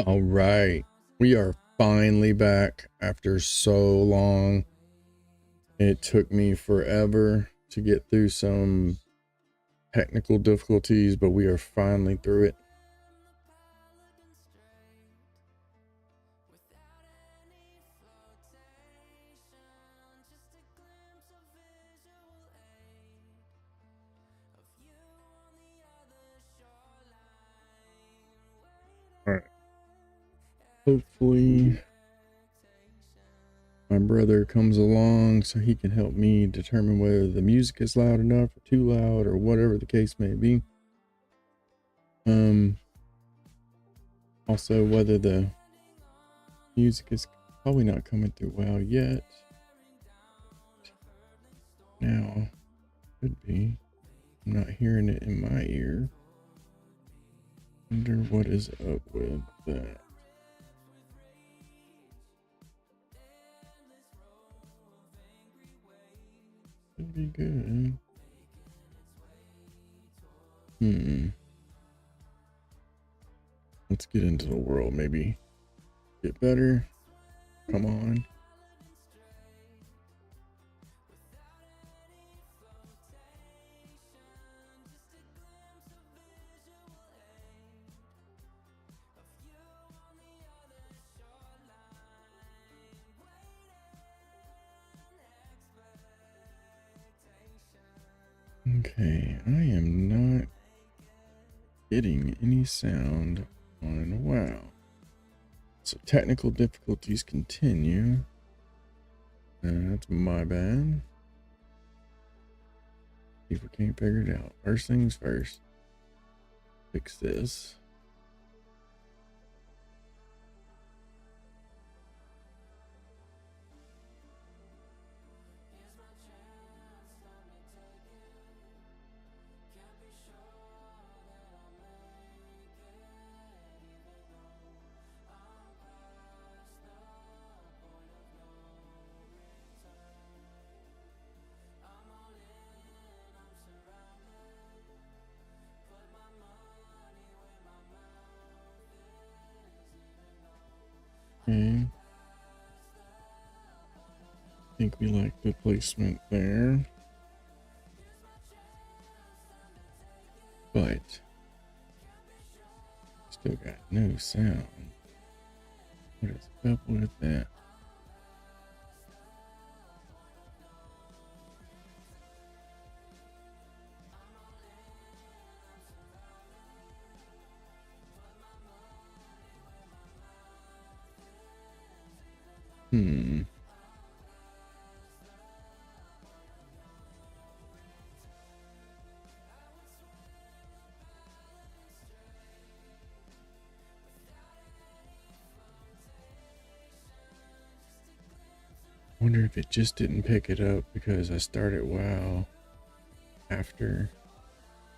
All right, we are finally back after so long. It took me forever to get through some technical difficulties, but we are finally through it. All right. Hopefully my brother comes along so he can help me determine whether the music is loud enough or too loud or whatever the case may be. Also whether the music is probably not coming through well yet. Now, could be. I'm not hearing it in my ear. Wonder what is up with that. Should be good. Let's get into the world, maybe. Get better. Come on. Okay, I am not getting any sound on WoW. So technical difficulties continue. That's my bad. See if we can't figure it out. First things first. Fix this. Okay. I think we like the placement there. But still got no sound. What is up with that? Wonder if it just didn't pick it up because I started WoW after.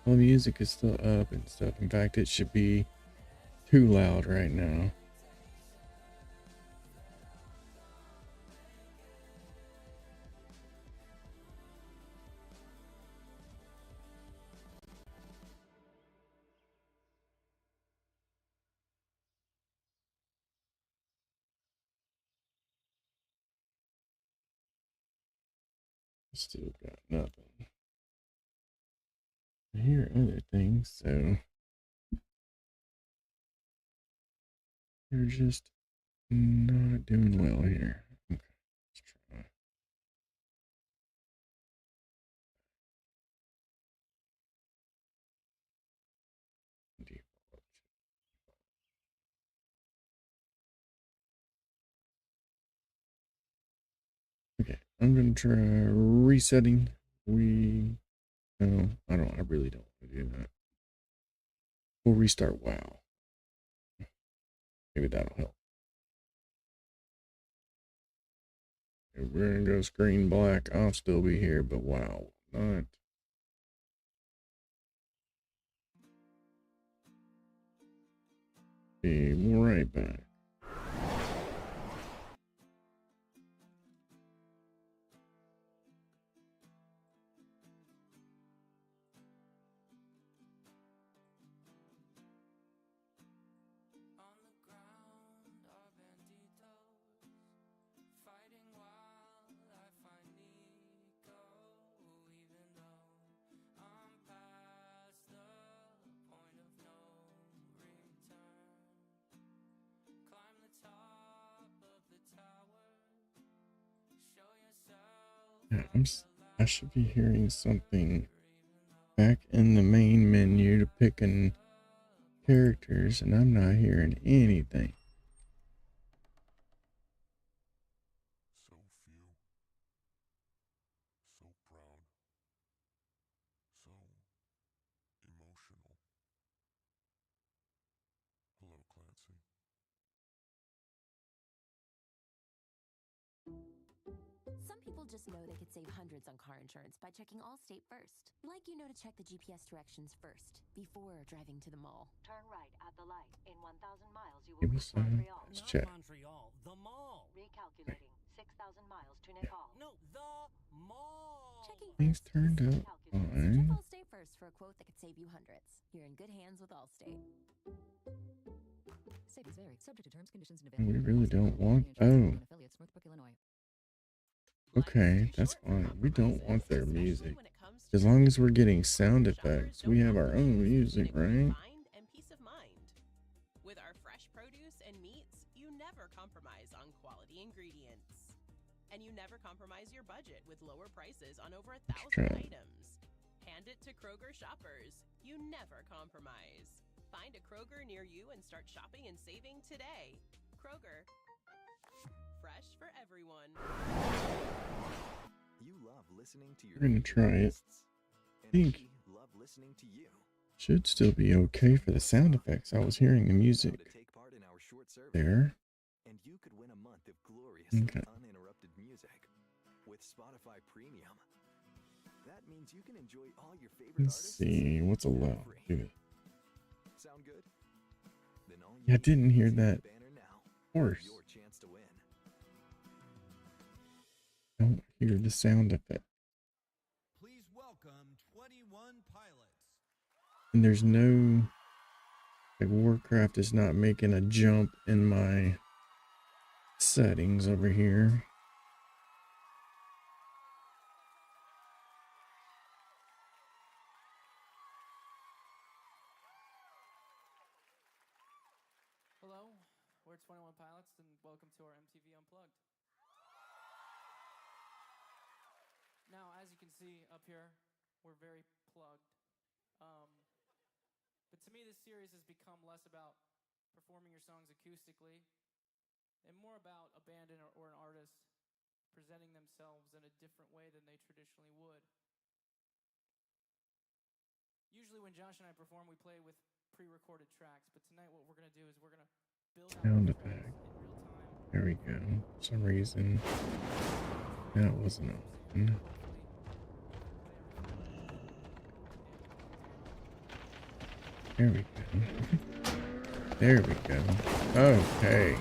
Well, the music is still up and stuff. In fact, it should be too loud right now. Still got nothing. I hear other things, so they're just not doing well here. Okay, let's try. Default. Okay, I'm gonna try resetting. No, I really don't want to do that. We'll restart WoW. Maybe that'll help. If we're gonna go screen black, I'll still be here, but WoW not. Be right back. I should be hearing something back in the main menu to picking characters, and I'm not hearing anything. So few. So proud. So emotional. Hello, Clancy. Some people just know they could save hundreds on car insurance by checking Allstate first. Like you know to check the GPS directions first before driving to the mall. Turn right at the light. In 1,000 miles, you will reach Montreal. Let's check. Montreal, the mall. Recalculating. 6,000 miles to Nicole. No, the mall. Checking Things first. turned out Check fine. Allstate first for a quote that could save you hundreds. You're in good hands with Allstate. Savings vary. Subject to terms, conditions, and We availability. really don't want. Oh, okay, that's fine. We don't want their music. As long as we're getting sound effects, we have our own music, right? And peace of mind. With our fresh produce and meats, you never compromise on quality ingredients. And you never compromise your budget with lower prices on over 1,000 items. Hand it to Kroger shoppers. You never compromise. Find a Kroger near you and start shopping and saving today. Kroger. Fresh for everyone. You love listening to your We're gonna try it. and Think. we love listening to you. Should still be okay for the sound effects. I was hearing the To music take part in our short survey, there. and you could win a month of glorious Okay. uninterrupted music with Spotify Premium. That means you can enjoy all your favorite Let's artists. see what's allowed. ad-free. Do it. Sound good? Then all you Yeah, I need didn't hear is the that banner now. horse. Your chance to win. Don't hear the sound effect. Please welcome 21 pilots. And there's no, like, Warcraft is not making a jump in my settings over here. Hello, we're 21 Pilots, and welcome to our MTV Unplugged. Now, as you can see up here, we're very plugged. But to me, this series has become less about performing your songs acoustically and more about a band or an artist presenting themselves in a different way than they traditionally would. Usually when Josh and I perform, we play with pre-recorded tracks, but tonight what we're going to do is we're going to build out Sound the tracks effect. in real time. There we go. For some reason, that wasn't on. There we go. There we go. Okay.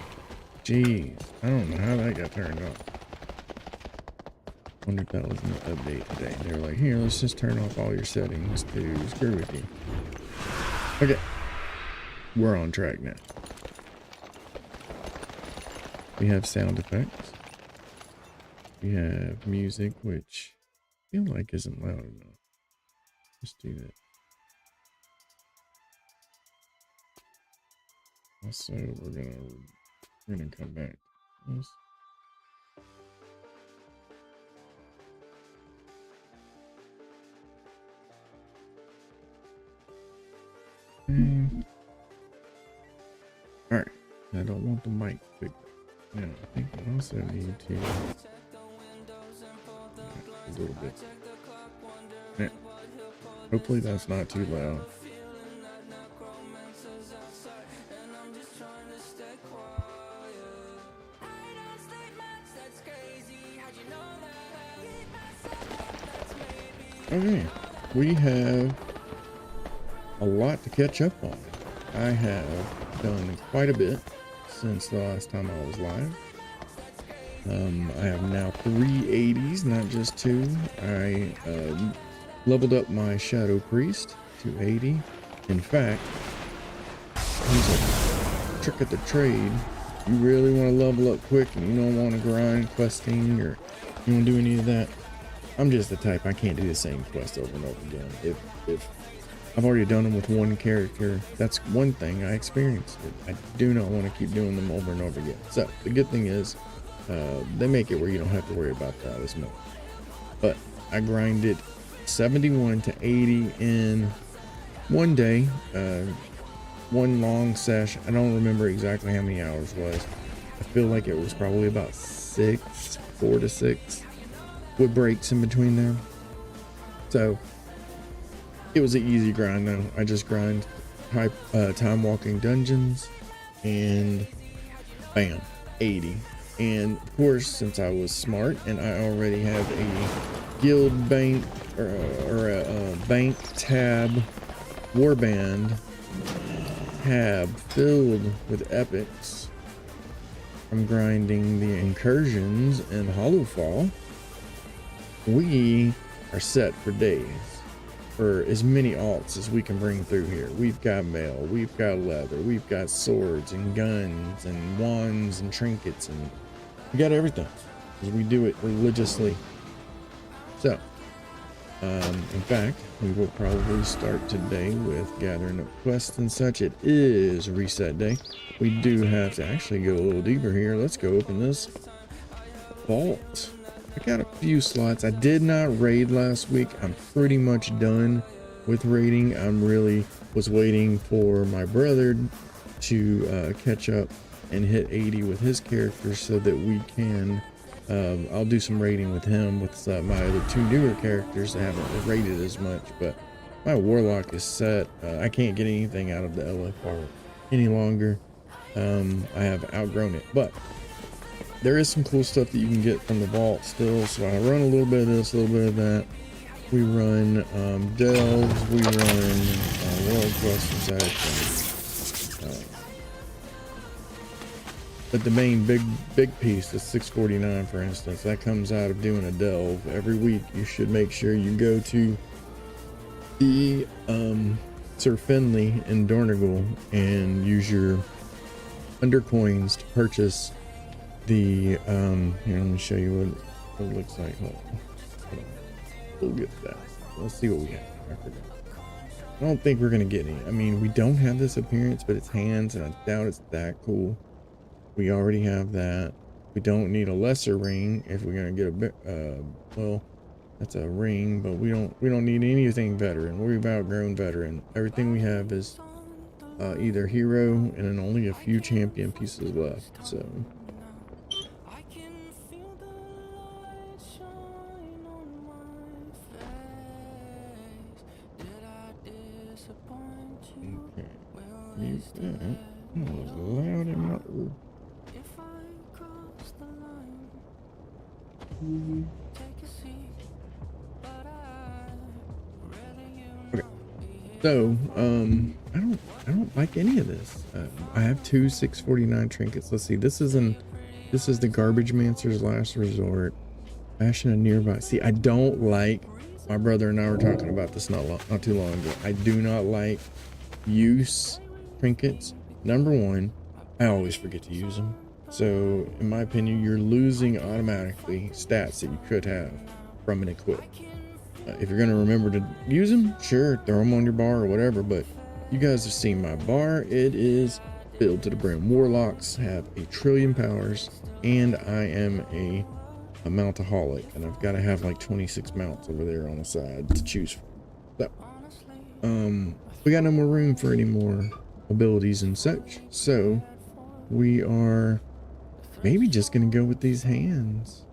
Jeez. I don't know how that got turned off. Wonder if that was an update today. They were like, here, let's just turn off all your settings to screw with you. Okay. We're on track now. We have sound effects. We have music, which I feel like isn't loud enough. Let's do that. Also, we're gonna come back to this. Alright, I don't want the mic big. Now, I think I also need to a little bit. Now, hopefully that's not too loud. Okay, we have a lot to catch up on. I have done quite a bit since the last time I was live. I have now 3 80s, not just 2. I leveled up my Shadow Priest to 80. In fact, here's a trick of the trade. You really want to level up quick and you don't want to grind questing or you don't do any of that. I'm just the type, I can't do the same quest over and over again. If I've already done them with one character, that's one thing I experienced. I do not want to keep doing them over and over again. So the good thing is, they make it where you don't have to worry about that as much. but I grinded 71 to 80 in one day, one long session. I don't remember exactly how many hours it was. I feel like it was probably about 4 to 6 with breaks in between there. So it was an easy grind though. I just grind time walking dungeons and bam, 80. And of course, since I was smart and I already have a guild bank or a bank tab warband tab filled with epics, I'm grinding the incursions and Hollowfall. We are set for days for as many alts as we can bring through here. We've got mail, we've got leather, we've got swords and guns and wands and trinkets, and we got everything because we do it religiously. So in fact, we will probably start today with gathering up quests and such. It is reset day. We do have to actually go a little deeper here. Let's go open this vault. I got a few slots. I did not raid last week. I'm pretty much done with raiding. I'm really was waiting for my brother to catch up and hit 80 with his character so that we can I'll do some raiding with him with my other 2 newer characters that haven't raided as much, but my warlock is set. I can't get anything out of the LFR any longer. I have outgrown it, but there is some cool stuff that you can get from the vault still. So I run a little bit of this, a little bit of that. We run delves, we run world quests and such. But the main big piece, the 649 for instance, that comes out of doing a delve. Every week you should make sure you go to the Sir Finley in Dornigal and use your undercoins to purchase the here, let me show you what it looks like. Hold on. We'll get to that. Let's see what we have. I forgot. I don't think we're gonna get any. I mean, we don't have this appearance, but it's hands, and I doubt it's that cool. We already have that. We don't need a lesser ring if we're gonna get a bit. Well, that's a ring, but we don't need anything veteran. We've outgrown veteran. Everything we have is either hero, and then only a few champion pieces left. So. Okay. Mute that. That was loud in my ear. Okay. So, I don't like any of this. I have 2 649 trinkets. Let's see. This is the Garbage Mancer's Last Resort. Fashion a nearby. See, I don't like. My brother and I were talking about this not too long ago. I do not like use trinkets. Number one, I always forget to use them. So in my opinion, you're losing automatically stats that you could have from an equip. If you're going to remember to use them, sure, throw them on your bar or whatever, but you guys have seen my bar. It is filled to the brim. Warlocks have 1 trillion powers, and I am a mountaholic, and I've got to have like 26 mounts over there on the side to choose from. So we got no more room for any more abilities and such, so we are maybe just gonna go with these hands,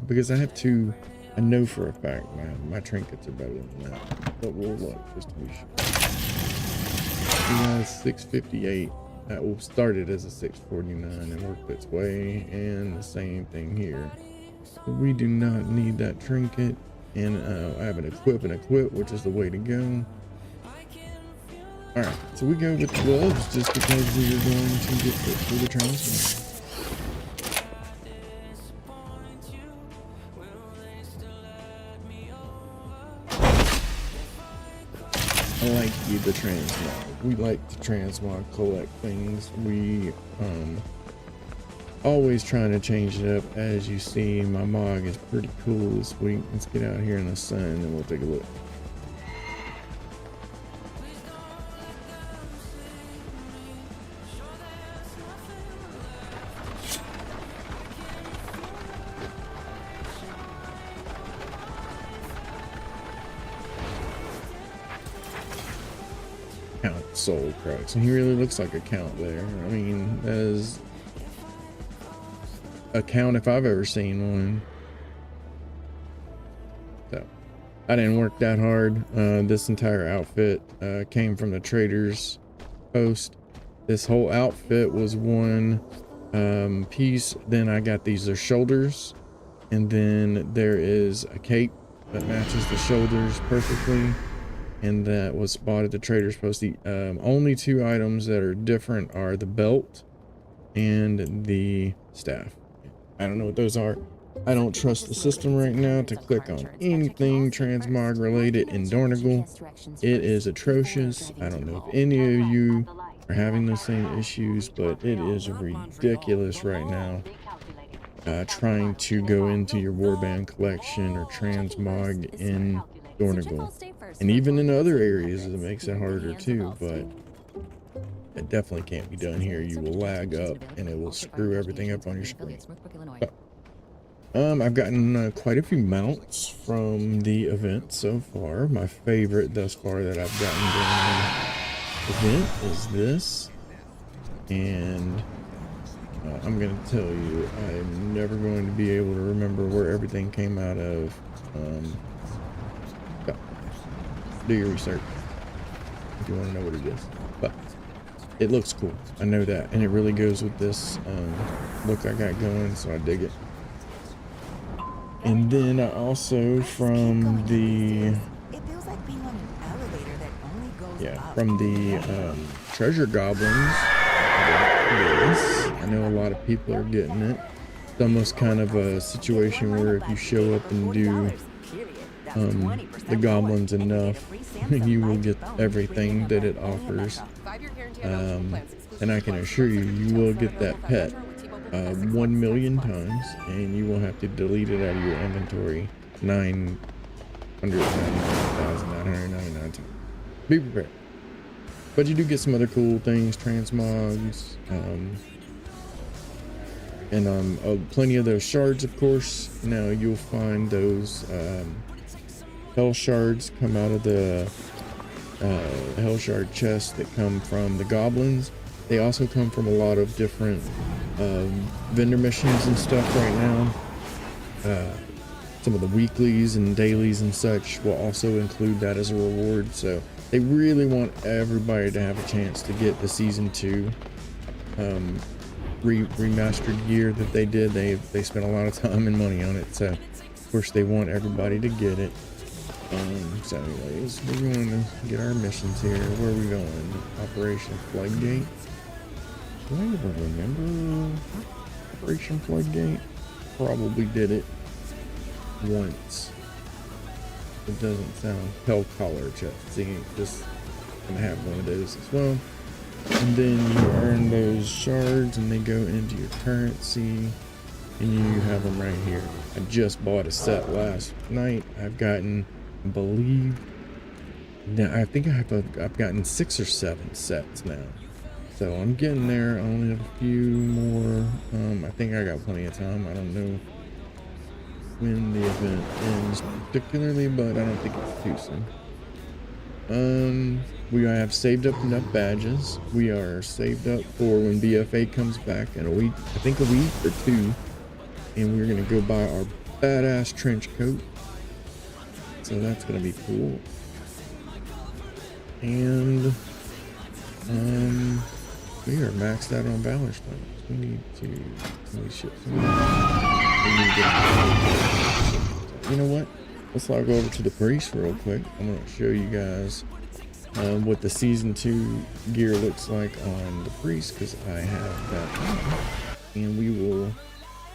because I have 2. I know for a fact my trinkets are better than that, but we'll look just to be sure. We have 658. That will start it as a 649 and work its way, and the same thing here. So we do not need that trinket, and I have an equip, which is the way to go. All right, so we go with gloves just because we are going to get fit for the transfer. I like the transmog. We like to transmog collect things. We always trying to change it up. As you see, my mog is pretty cool this week. Let's get out here in the sun and we'll take a look. soul crux, and he really looks like a count there. I mean, that is a count if I've ever seen one. So I didn't work that hard. This entire outfit came from the traders post. This whole outfit was one piece. Then I got these are shoulders, and then there is a cape that matches the shoulders perfectly, and that was bought at the traders post. The only two items that are different are the belt and the staff. I don't know what those are. I don't trust the system right now to click on anything transmog related in Dornigal. It is atrocious. I don't know if any of you are having the same issues, but it is ridiculous right now. Trying to go into your warband collection or transmog in Dornigal, and even in other areas it makes it harder too, but it definitely can't be done here. You will lag up and it will screw everything up on your screen. But, I've gotten quite a few mounts from the event so far. My favorite thus far that I've gotten during the event is this, and I'm gonna tell you, I'm never going to be able to remember where everything came out of. Do your research if you want to know what it is, but it looks cool. I know that, and it really goes with this look I got going, so I dig it. And then I also from the treasure goblins. I know a lot of people are getting it. It's almost kind of a situation where if you show up and do the goblins enough, you will get everything that it offers. And I can assure you, you will get that pet 1 million times, and you will have to delete it out of your inventory 999,999 times. Be prepared. But you do get some other cool things, transmogs, and plenty of those shards, of course. Now you'll find those hell shards come out of the hell shard chests that come from the goblins. They also come from a lot of different vendor missions and stuff right now. Some of the weeklies and dailies and such will also include that as a reward. So they really want everybody to have a chance to get the season 2 remastered gear that they did. They spent a lot of time and money on it, so of course they want everybody to get it. So anyways, we're going to get our missions here. Where are we going? Operation Floodgate. Do I ever remember Operation Floodgate? Probably did it once. It doesn't sound hell collar chest. See, just gonna have one of those as well. And then you earn those shards and they go into your currency, and you have them right here. I just bought a set last night. I've gotten, I believe, now I think I've gotten 6 or 7 sets now. So I'm getting there. I only have a few more. I think I got plenty of time. I don't know when the event ends particularly, but I don't think it's too soon. We have saved up enough badges. We are saved up for when BFA comes back in a week, I think a week or 2, and we're gonna go buy our badass trench coat. So that's gonna be cool. And we are maxed out on Valor Stones. We need to ship some. You know what? Let's log over to the priest real quick. I'm gonna show you guys what the season 2 gear looks like on the priest, because I have that on. And we will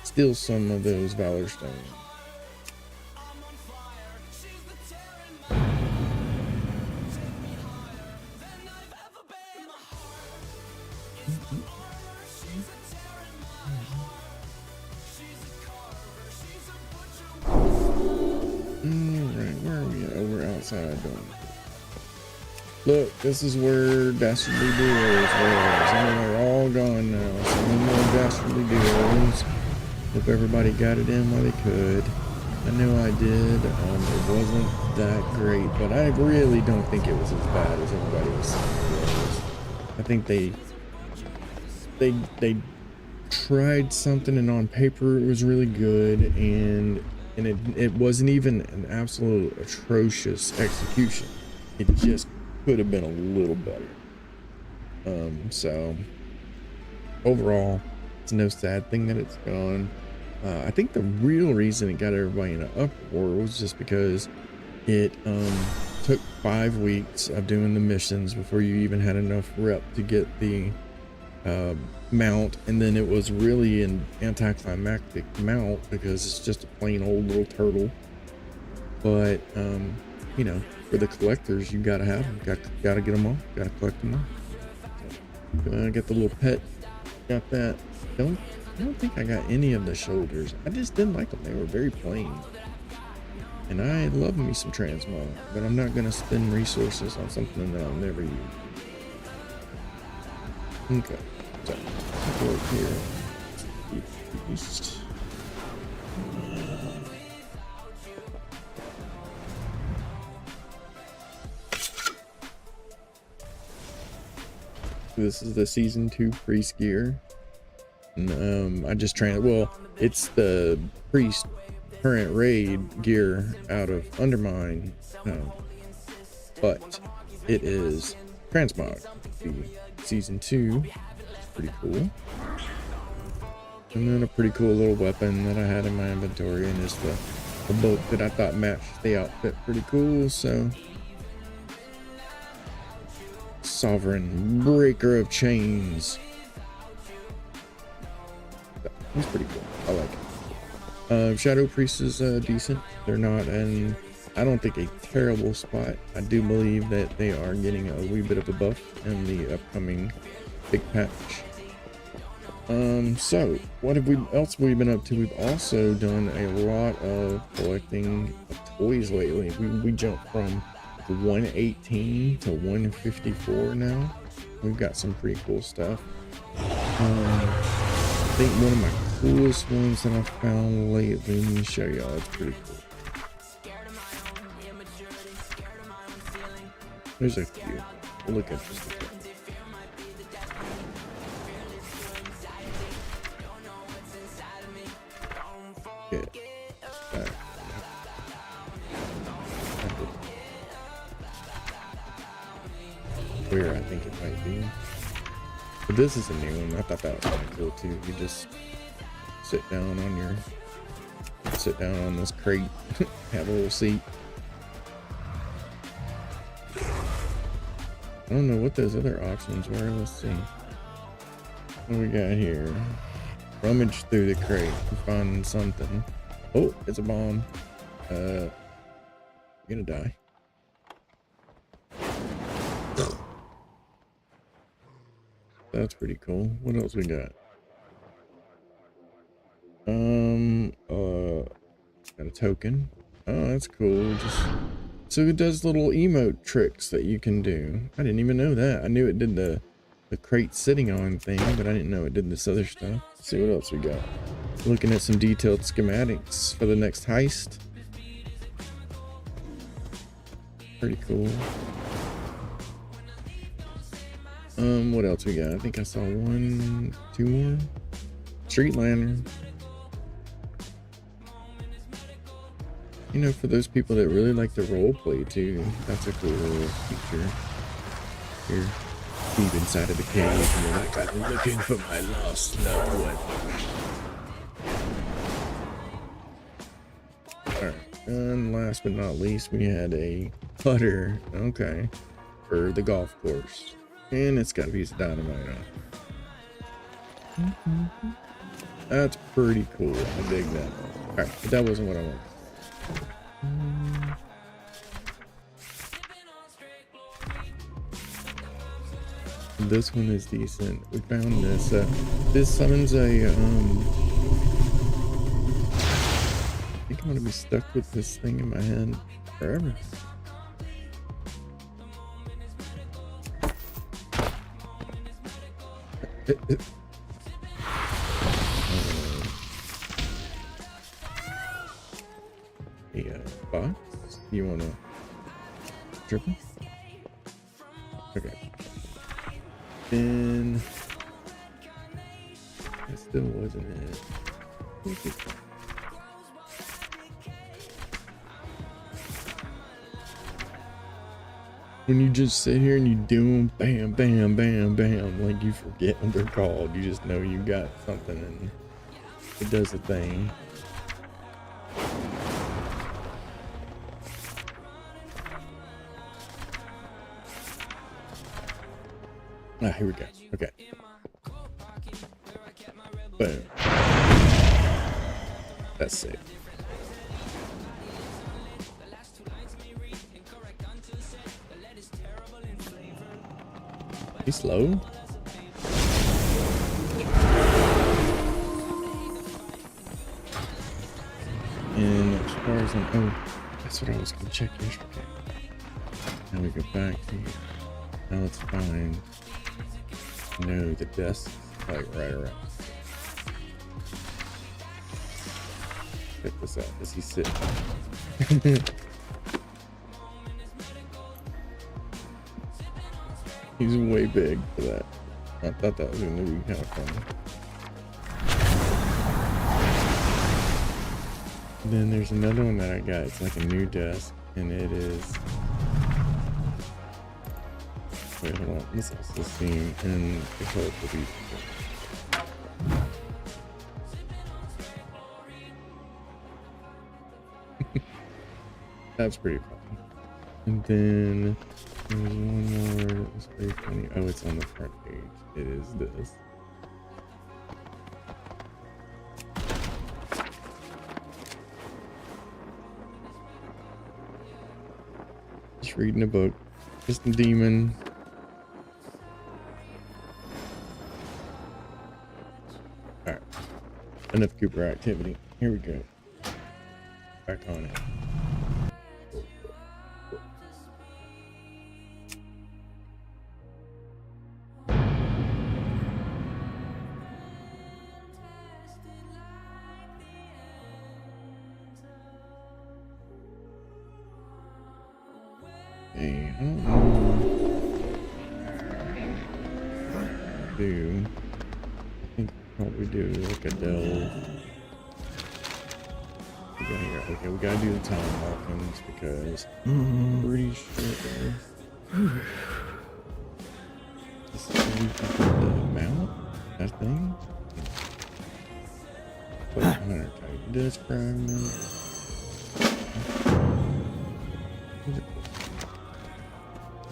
steal some of those Valor Stones. Look, this is where Dastardly Duos was, and they're all gone now, so no more Dastardly Duos. Hope everybody got it in while they could. I know I did. It wasn't that great, but I really don't think it was as bad as everybody was saying it was. I think they tried something, and on paper it was really good, and it wasn't even an absolute atrocious execution. It just could have been a little better. So overall, it's no sad thing that it's gone. I think the real reason it got everybody in an uproar was just because it took 5 weeks of doing the missions before you even had enough rep to get the mount, and then it was really an anticlimactic mount because it's just a plain old little turtle. But you know, for the collectors, you gotta have them, gotta get them all, gotta collect them all. So, get the little pet, got that. I don't think I got any of the shoulders. I just didn't like them. They were very plain. And I love me some transmog, but I'm not gonna spend resources on something that I'll never use. Okay, so go up here. East. This is the season 2 priest gear. And I just well, it's the priest current raid gear out of Undermine, but it is transmog. The season 2, pretty cool. And then a pretty cool little weapon that I had in my inventory, and is the boat that I thought matched the outfit pretty cool. So Sovereign Breaker of Chains. He's pretty cool. I like it. Shadow Priest is decent. They're not in, I don't think, a terrible spot. I do believe that they are getting a wee bit of a buff in the upcoming big patch. So what have we been up to? We've also done a lot of collecting toys lately. We jumped from 118 to 154 now. We've got some pretty cool stuff. I think one of my coolest ones that I've found lately, let me show y'all, it's pretty cool. There's a few. We'll look at just a bit. Yeah. Where I think it might be. But this is a new one. I thought that was kind of cool too. You just sit down on this crate, have a little seat. I don't know what those other options were. Let's see. What we got here? Rummage through the crate and find something. Oh, it's a bomb. You're gonna die. That's pretty cool. What else we got? Got a token. Oh, that's cool. So it does little emote tricks that you can do. I didn't even know that. I knew it did the crate sitting on thing, but I didn't know it did this other stuff. Let's see what else we got. Looking at some detailed schematics for the next heist. Pretty cool. What else we got? I think I saw 1, 2 more. Street lantern. You know, for those people that really like to role play too, that's a cool little feature. Here, deep inside of the cave, and you're like, I'm looking for my lost loved one. Alright, and last but not least, we had a putter, okay, for the golf course. And it's got a piece of dynamite on it. That's pretty cool. I dig that. Alright, but that wasn't what I wanted. This one is decent. We found this. This summons a, I think I'm gonna be stuck with this thing in my hand forever. Box? You wanna triple? Okay. then that still wasn't it. When you just sit here and you do them, bam, bam, bam, bam, like you forget what they're called. You just know you got something and it does a thing. Ah, here we go. Okay. Boom. That's it. He's slow. And as far as I'm, oh, that's what I was gonna check yesterday. Now we go back to here. Now let's find. No, the desk is like right around. Check this out. Is he sitting? He's way big for that. I thought that was gonna be kind of funny. Then there's another one that I got. It's like a new desk, and it is. Wait, hold on. This is the scene in the colorful beat. That's pretty funny. And then there's one more that was pretty funny. Oh, it's on the front page. It is this. Just reading a book. Just a demon. Alright. Enough Cooper activity. Here we go. Back on it. Hey, I don't know. I think probably do like a delve. Okay, we gotta do the time walkings because I'm pretty sure this is where we can put the mount, that thing. Play 100 type disc fragment.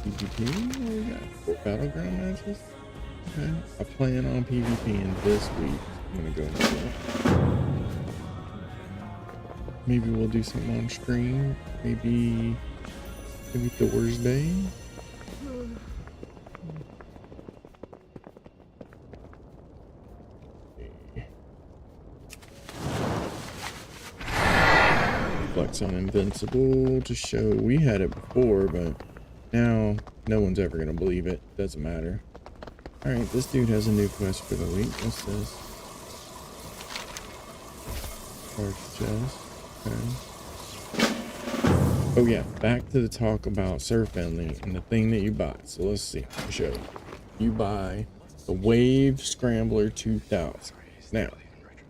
PvP? What we got? 4 battleground matches? Okay. I plan on PvPing this week. I'm gonna go into that. Maybe we'll do something on stream. Maybe Thursday. Flex on Invincible to show we had it before, but now no one's ever gonna believe it. Doesn't matter. All right, this dude has a new quest for the week. What's this? Charge chest. Okay. Oh yeah, back to the talk about surf ending and the thing that you buy. So let's see. I'll show you. You buy the Wave Scrambler 2000. Now,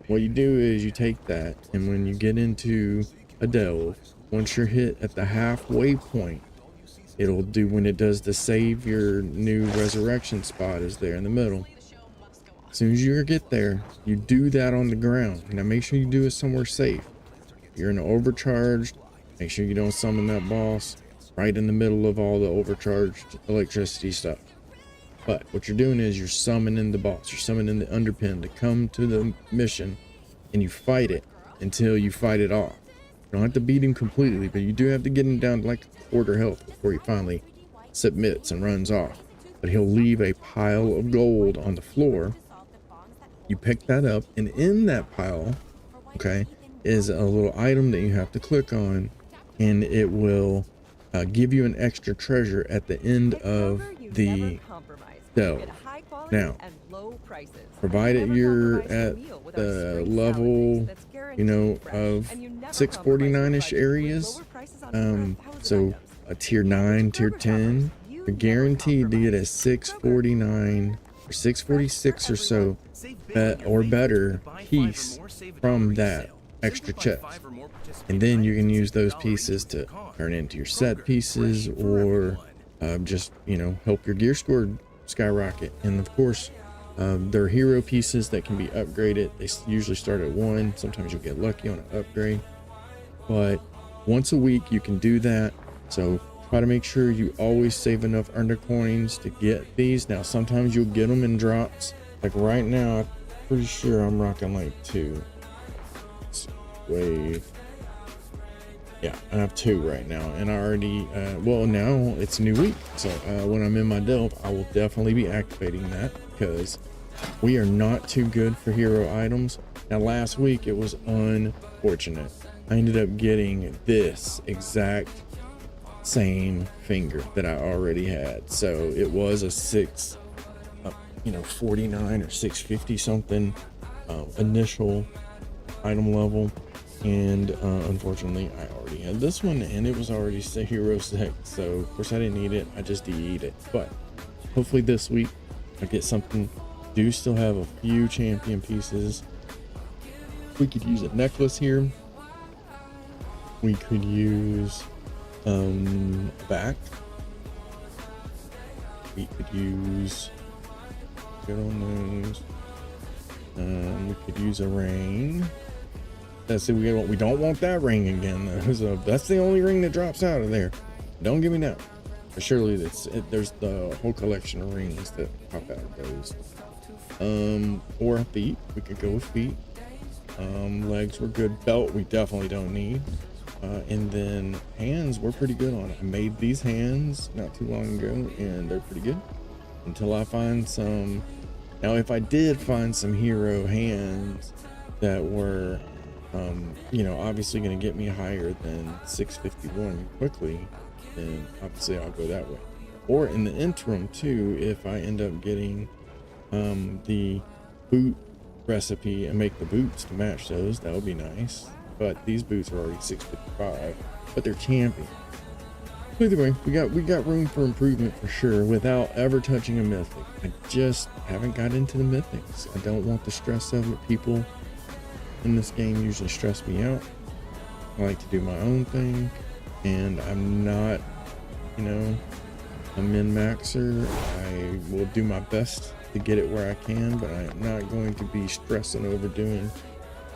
what you do is you take that, and when you get into a delve, once you're hit at the halfway point, it'll do, when it does the save your new resurrection spot is there in the middle. As soon as you get there, you do that on the ground. Now make sure you do it somewhere safe. If you're in an overcharged, make sure you don't summon that boss right in the middle of all the overcharged electricity stuff. But what you're doing is you're summoning the boss. You're summoning the underpin to come to the mission, and you fight it until you fight it off. You don't have to beat him completely, but you do have to get him down to like a quarter health before he finally submits and runs off. But he'll leave a pile of gold on the floor. You pick that up, and in that pile, okay, is a little item that you have to click on, and it will give you an extra treasure at the end of the delve. Now, provided you're at the level, you know, of 649-ish areas, so a tier 9, tier 10, you're guaranteed to get a 649 for 646 or so or better piece from that extra chest. And then you can use those pieces to turn into your set pieces, or just, you know, help your gear score skyrocket. And of course, there are hero pieces that can be upgraded. They usually start at 1. Sometimes you'll get lucky on an upgrade, but once a week you can do that. So try to make sure you always save enough under coins to get these. Now sometimes you'll get them in drops. Like right now, I'm pretty sure I'm rocking like 2. Wave. Yeah, I have 2 right now, and I already well, now it's a new week, so when I'm in my delve, I will definitely be activating that, because we are not too good for hero items. Now last week it was unfortunate. I ended up getting this exact same finger that I already had, so it was a 49 or 650 something initial item level. And unfortunately I already had this one, and it was already hero 6, so of course I didn't need it. I just de-eat it. But hopefully this week I get something. Do still have a few champion pieces. We could use a necklace here. We could use back. We could use good on those. We could use a ring. That's it. We don't want that ring again, though. So that's the only ring that drops out of there. Don't give me that. But surely there's the whole collection of rings that pop out of those. Or feet. We could go with feet. Legs were good. Belt we definitely don't need. And then hands we're pretty good on. I made these hands not too long ago, and they're pretty good until I find some. Now if I did find some hero hands that were obviously going to get me higher than 651 quickly, then obviously I'll go that way. Or in the interim too, if I end up getting the boot recipe and make the boots to match those, that would be nice. But these boots are already 655, but they're champion. Either way, we got room for improvement for sure without ever touching a mythic. I just haven't got into the mythics. I don't want the stress of it. People in this game usually stress me out. I like to do my own thing, and I'm not, a min-maxer. I will do my best to get it where I can, but I'm not going to be stressing over doing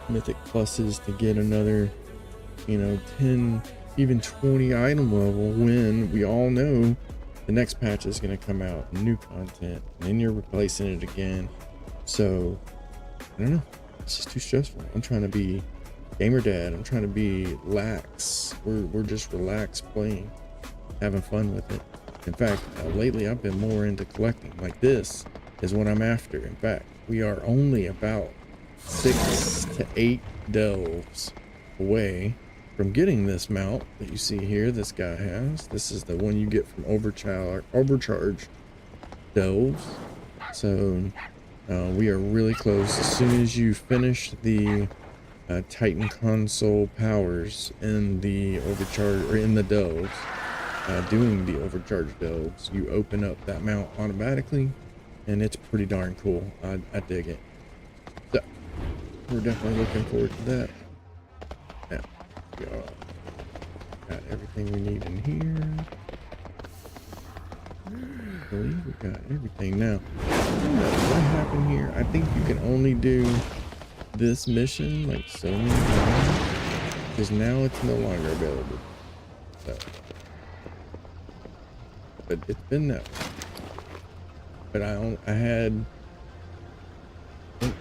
mythic pluses to get another, 10, even 20 item level, when we all know the next patch is going to come out, new content, and then you're replacing it again. So I don't know. It's just too stressful. I'm trying to be Gamerdad. I'm trying to be lax. We're just relaxed playing, having fun with it. In fact, lately I've been more into collecting. Like, this is what I'm after. In fact, we are only about 6 to 8 delves away from getting this mount that you see here. This guy has. This is the one you get from overcharged delves. So we are really close. As soon as you finish the Titan console powers in the overcharge, or in the delves, doing the overcharged delves, you open up that mount automatically, and it's pretty darn cool. I dig it. So we're definitely looking forward to that. Now we got everything we need in here. I believe we got everything now. I don't know what happened here. I think you can only do this mission like so many times, because now it's no longer available. So, but it's been that way. But I had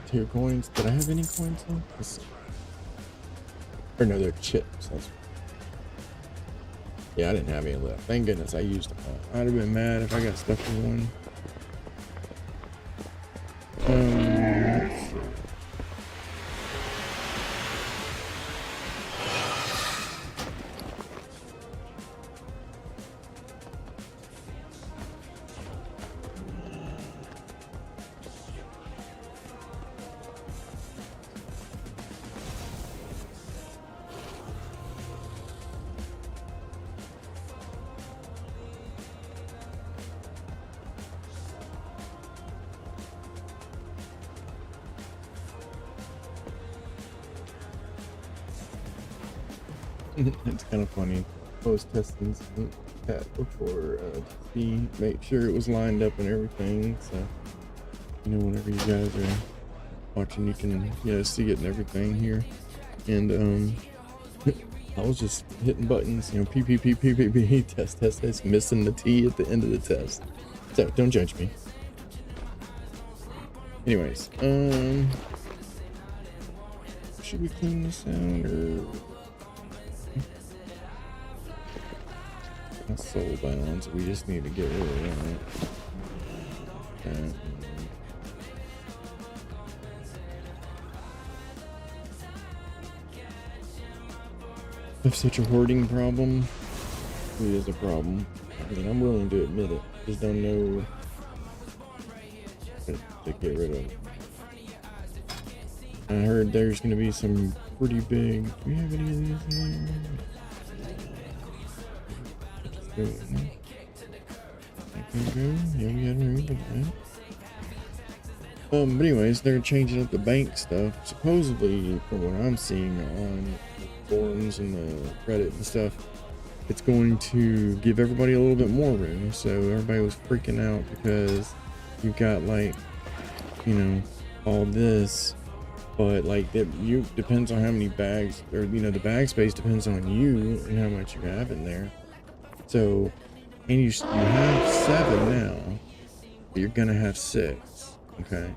2 coins. Did I have any coins on? Or no, they're chips. Yeah, I didn't have any left. Thank goodness I used them all. I'd have been mad if I got stuck with one. Let's see. It's kind of funny. I was testing some cat before to see, make sure it was lined up and everything. So, you know, whenever you guys are watching, you can see it and everything here. And I was just hitting buttons, you know, p, test, missing the T at the end of the test. So don't judge me. Anyways, should we clean this out or? That's soul bounds. We just need to get rid of that. I have such a hoarding problem. It is a problem. I mean, I'm willing to admit it. Just don't know what to get rid of. I heard there's going to be some pretty big. Do we have any of these in there? Yeah, we had room for that. But anyways, they're changing up the bank stuff. Supposedly, from what I'm seeing on the forums and the Reddit and stuff, it's going to give everybody a little bit more room. So everybody was freaking out because you've got, like, you know, all this, but like that, you depends on how many bags, or you know, the bag space depends on you and how much you have in there. So, and you have 7 now, but you're gonna have 6, okay?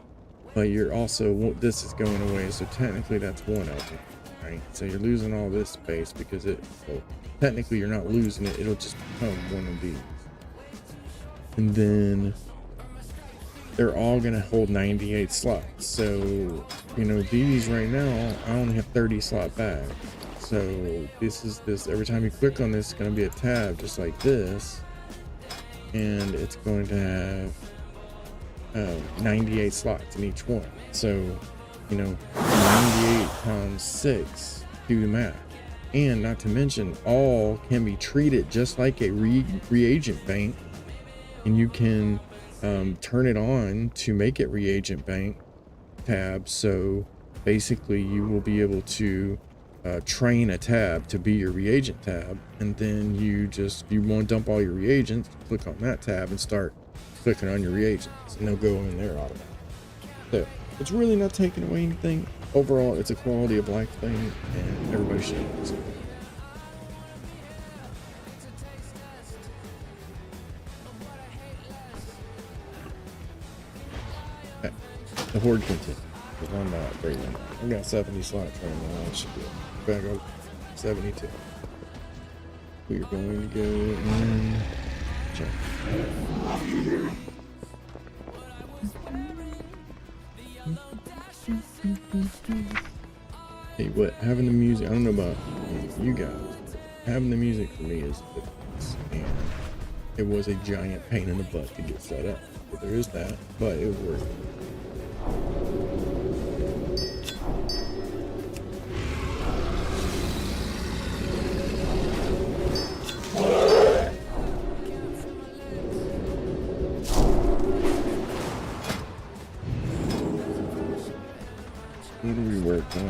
But you're also, this is going away, so technically that's 1 of them, right? So you're losing all this space because well, technically you're not losing it, it'll just become 1 of these. And then they're all gonna hold 98 slots. So, you know, these right now, I only have 30 slot bags. So every time you click on this, it's going to be a tab just like this, and it's going to have 98 slots in each one. So, you know, 98 times 6, do the math. And not to mention, all can be treated just like a reagent bank, and you can turn it on to make it reagent bank tab. So basically you will be able to train a tab to be your reagent tab, and then you want to dump all your reagents, click on that tab and start clicking on your reagents, and they'll go in there automatically. So it's really not taking away anything. Overall, it's a quality of life thing, and everybody should use it. Okay. The horde continues. I'm not very long. I've got 70 slots right now. That should be it. Back up 72. We are going to go and check. Hey, what? Having the music, I don't know about you guys, having the music for me is a difference. And it was a giant pain in the butt to get set up. But there is that, but it was worth it. What do we work on?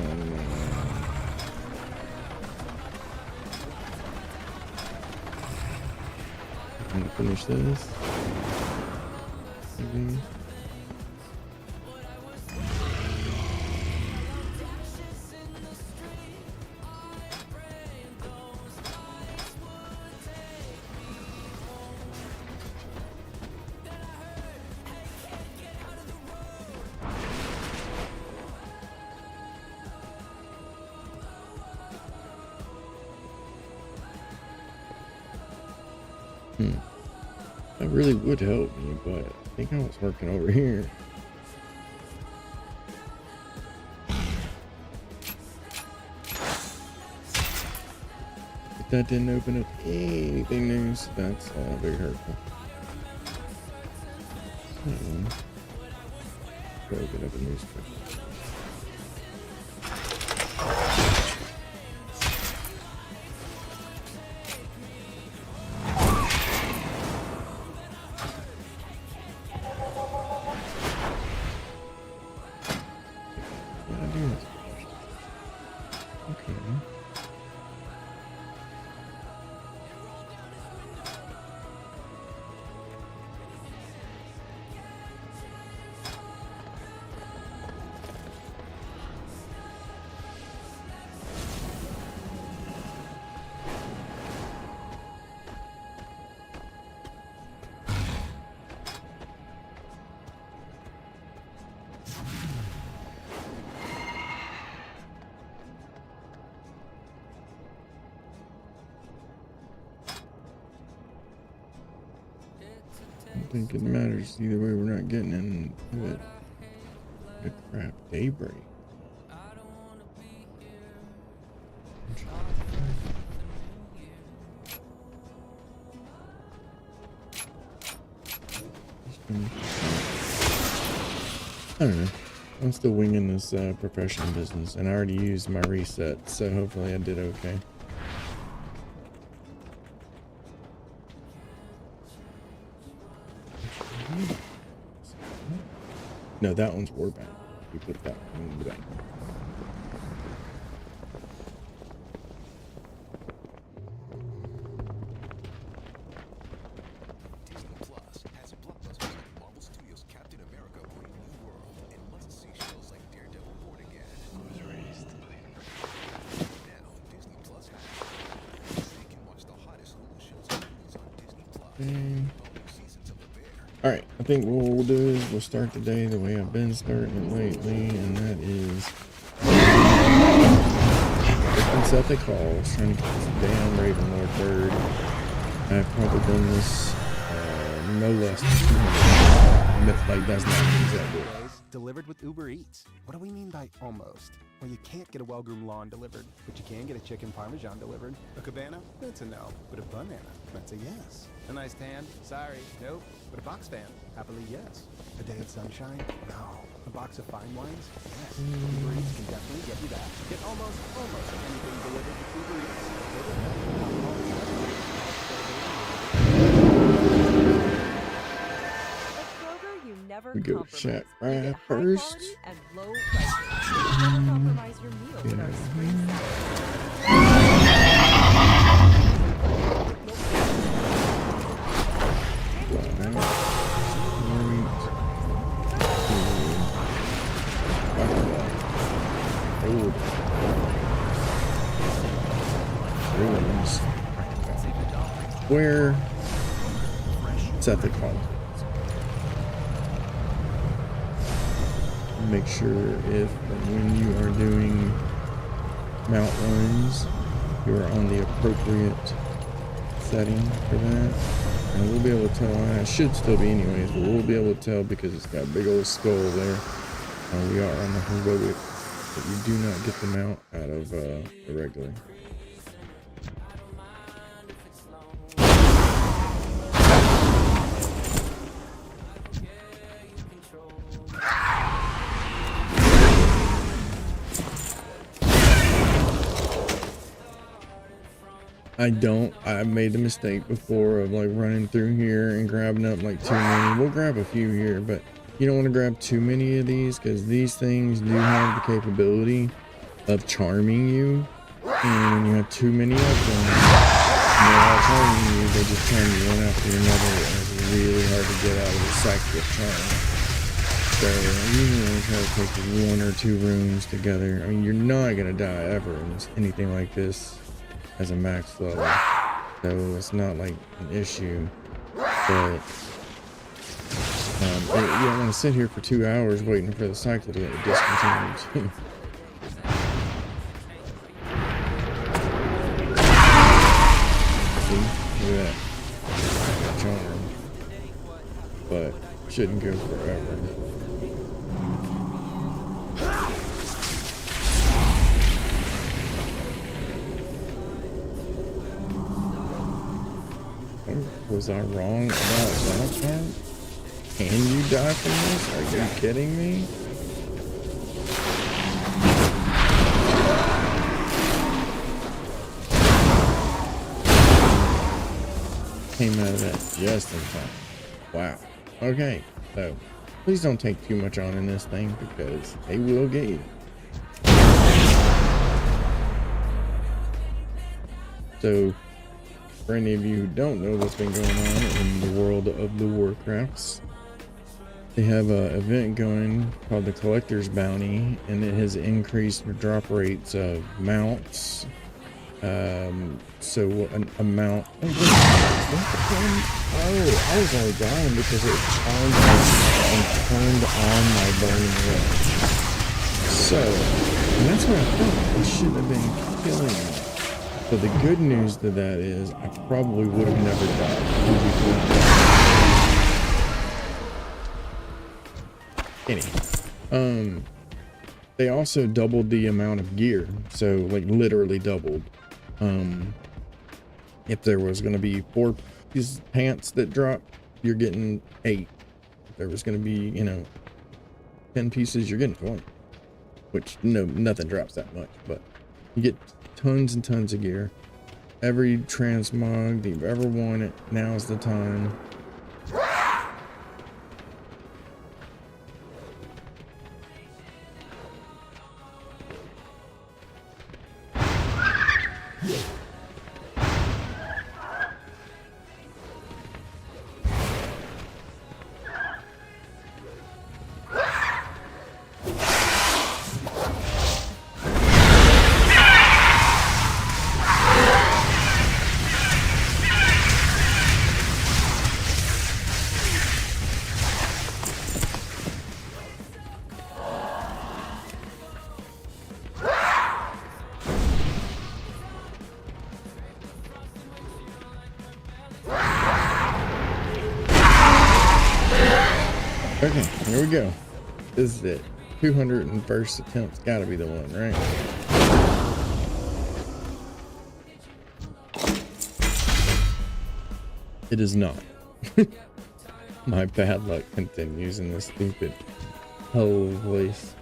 I'm gonna finish this. That really would help me, but I think I was working over here. But that didn't open up anything new, so that's very hurtful. Open up a newspaper. don't think it matters. Either way, we're not getting into it. Good crap. Daybreak. I don't know. I'm still winging this professional business, and I already used my reset, so hopefully I did okay. No, that one's Warbound. We put that one in the back. Disney Plus has blockbusters like Marvel Studios' Captain America: Brave New World and must-see shows like Daredevil: Born Again. I was raised to believe in now, Disney Plus has it. So you can watch the hottest Hulu shows and movies on Disney Plus. Following seasons of The Bear. Alright, I think what we'll do is we'll start the day the way I've been starting it lately, and that is different Seth calls, trying to get this damn Ravenlord bird. I've probably done this no less than 200. Like, that's not exactly it. Delivered with Uber Eats. What do we mean by almost? Well, you can't get a well-groomed lawn delivered, but you can get a chicken parmesan delivered. A cabana? That's a no. But a banana? That's a yes. A nice tan? Sorry, nope. But a box fan? Happily yes. A day of sunshine? No. A box of fine wines? Yes. Uber Eats can definitely get you that. Get almost anything delivered with Uber Never We go compromise. chat We get right high first. quality and low prices. Never compromise your meal with our spring Where Seth had called. Make sure if and when you are doing mount runs, you are on the appropriate setting for that. And we'll be able to tell, I should still be anyways, but we'll be able to tell because it's got a big old skull there. We are on the heroic, but you do not get the mount out of the regular. I made the mistake before of like running through here and grabbing up like too many. We'll grab a few here, but you don't want to grab too many of these because these things do have the capability of charming you. And when you have too many of them, and they're all charming you, they just charm you one after another, and it's really hard to get out of the cycle of charm. So you usually try to take 1 or 2 rooms together. I mean, you're not gonna die ever in anything like this as a max level, so it's not like an issue. But you don't want to sit here for 2 hours waiting for the cycle to get discontinued. See, look at that charm, but shouldn't go forever. Was I wrong about that part? Can you die from this? Are you kidding me? Came out of that just in time. Wow. Okay, so please don't take too much on in this thing because they will get you. So, for any of you who don't know what's been going on in the world of the Warcrafts, they have an event going called the Collector's Bounty, and it has increased the drop rates of mounts. So a mount. Oh, I was only dying because it charged and turned on my burning red. So, and that's what I thought. It should have been killing me. So the good news to that is I probably would have never died. They also doubled the amount of gear, so like literally doubled. If there was going to be 4 pieces of pants that drop, you're getting 8. If there was going to be, 10 pieces, you're getting 20. Which nothing drops that much, but you get tons and tons of gear. Every transmog that you've ever wanted, now's the time. Okay, here we go. This is it. 201st attempt's gotta be the one, right? It is not. My bad luck continues in this stupid hole place.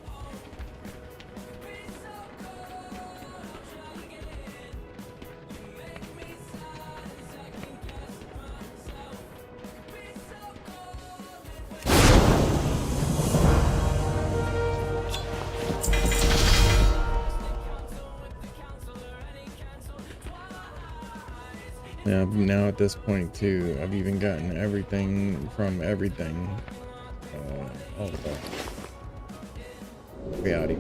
Yeah, now at this point too, I've even gotten everything from everything. All of that. Reality.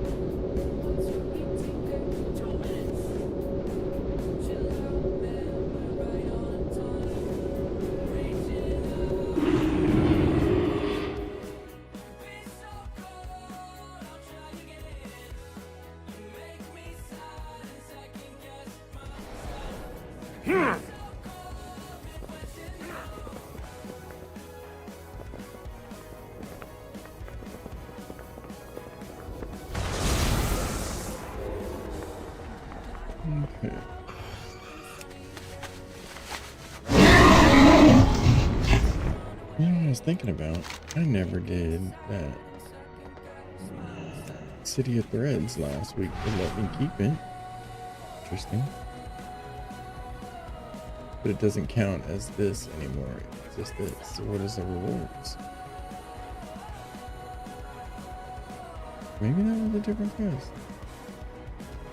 Okay. You know what I was thinking about? I never did that City of Threads last week to let me keep it. Interesting. But it doesn't count as this anymore. It's just this. So what is the rewards? Maybe that was a different quest.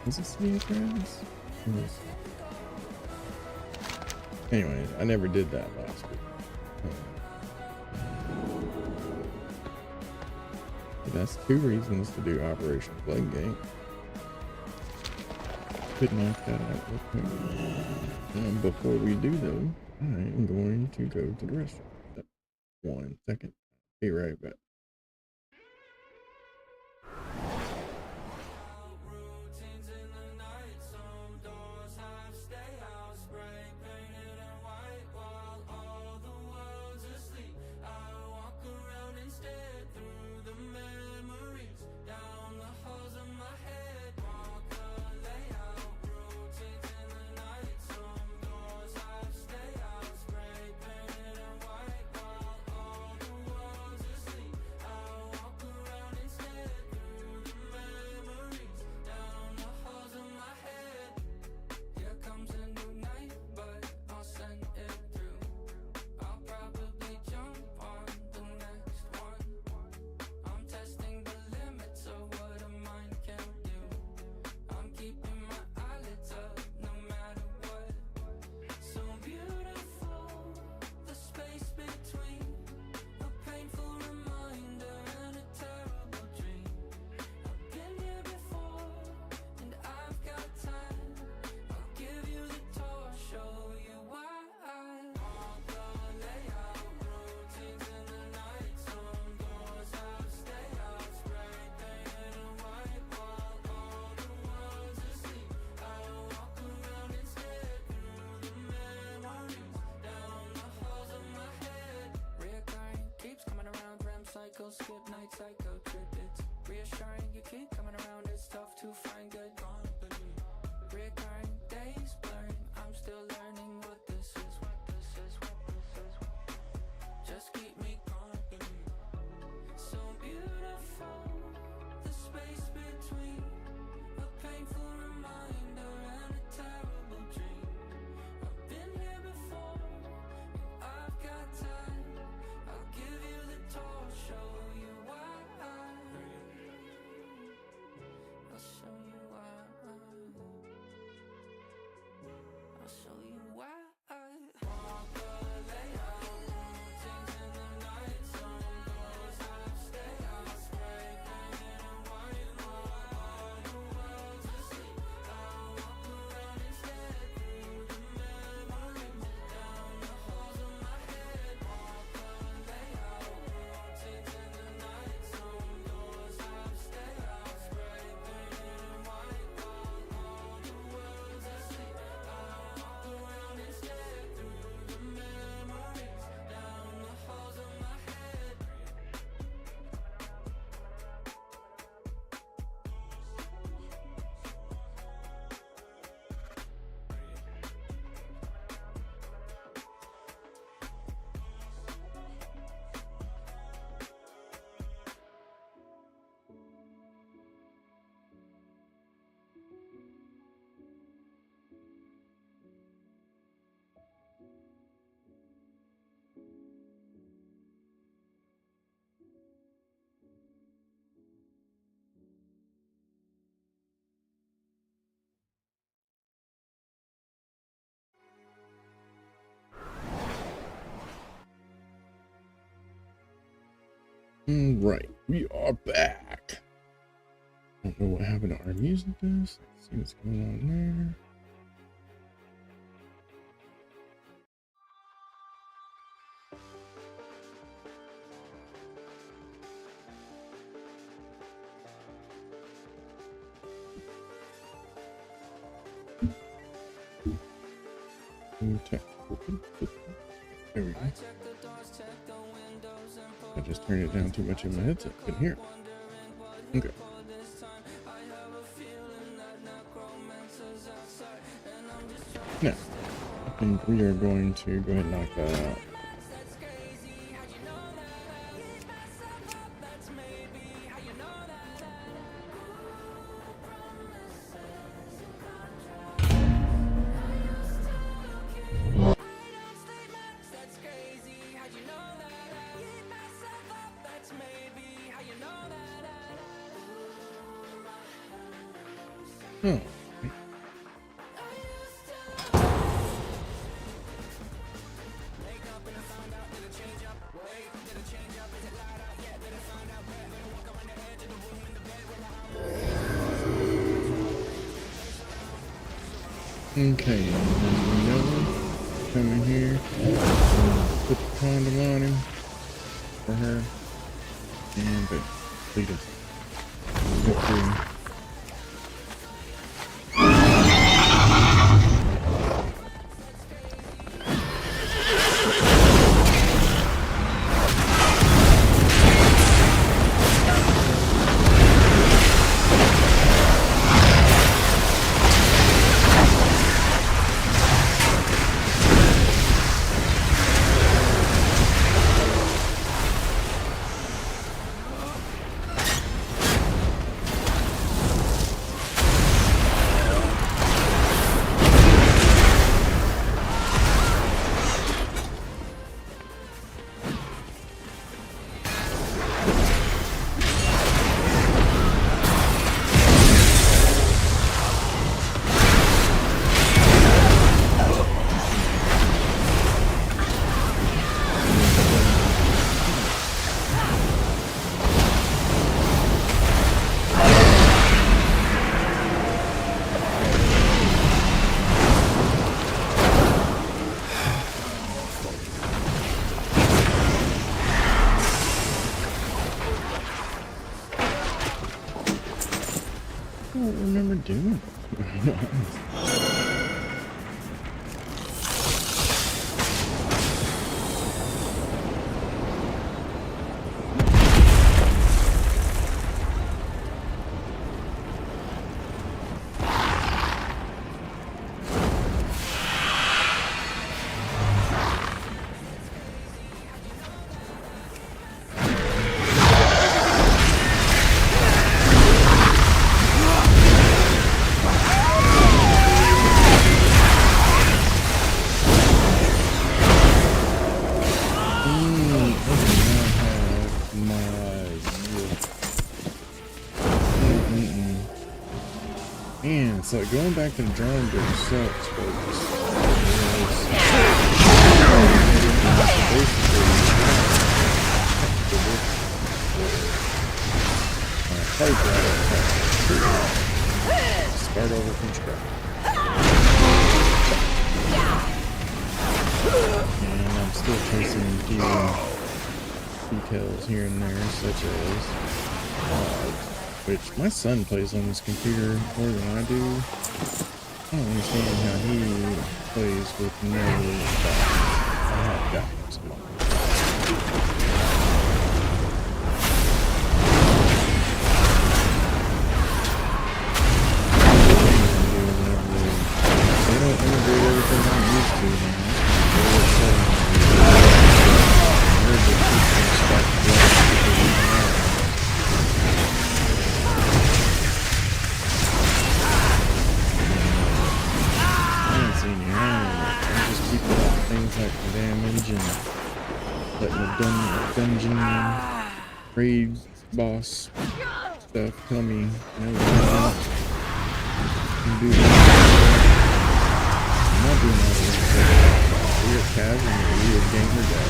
Is it City of Threads? Anyways, I never did that last week. But that's 2 reasons to do Operation Floodgate. Could knock that out real quick. And before we do though, I am going to go to the restaurant. 1 second. Be right back. cycle, skip night, psycho trip. It's reassuring you keep coming around. It's tough to find good company. Recurring days blurring. I'm still learning what this is, what this is, what this is. Just keep me company. So beautiful, the space between a painful reminder and a terrible dream. I've been here before, and I've got time. I'll give you the torch, show you why. I'll show you why. I'll show you why. Walk the layout, things in the night, some doors have stay out, spray painted and white, all the world's asleep. I'll walk around instead through the memories, down the halls of my head. Walk the layout, things in the night, some doors have stay out, spray painted and white, all the world's asleep. I'll walk around instead through the memories, down the halls of my head. Right, we are back. I don't know what happened to our music. Let's see what's going on there. There we go. I just turned it down too much in my headset. Couldn't hear it. Okay. Now, I think we are going to go ahead and knock that out. Oh. Okay, come in here, put the condom on him for her, and boom, lead us. Get through. I don't remember doing it. It's like going back to the drawing board sucks, folks. Start over from scratch. And I'm still chasing a few details here and there, such as which my son plays on this computer more than I do. I don't understand how he plays with no dots. I have dots. They don't integrate everything I'm used to now. Things like the damage and letting the dungeon raid boss stuff tell me, you know, you can do that. I'm not doing all this stuff. We are casual, we are Gamerdad.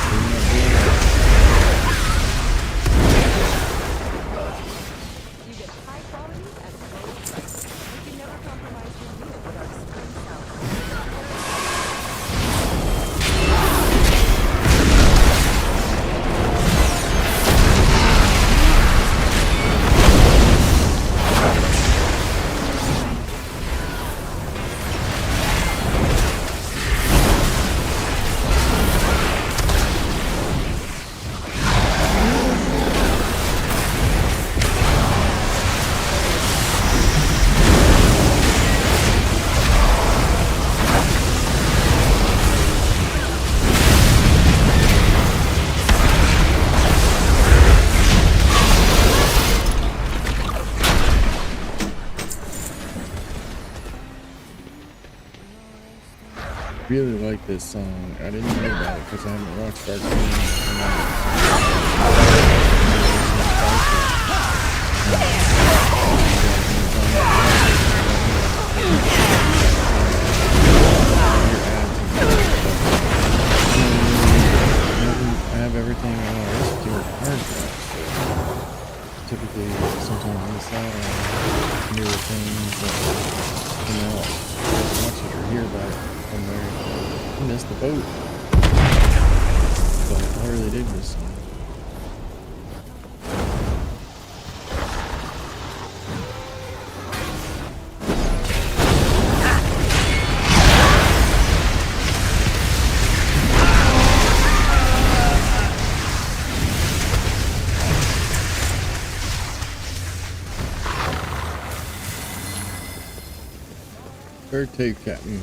We're not doing that. You get high quality at low price. We can never compromise your meal with our spring salad. I really like this song. I didn't know about it because I haven't watched Dark Knight. I have everything on RS to a hard drive. Typically, sometimes on the side, I newer things that, you know, watch it or hear about it. I missed the boat, but I really dig this song. Third take, Captain.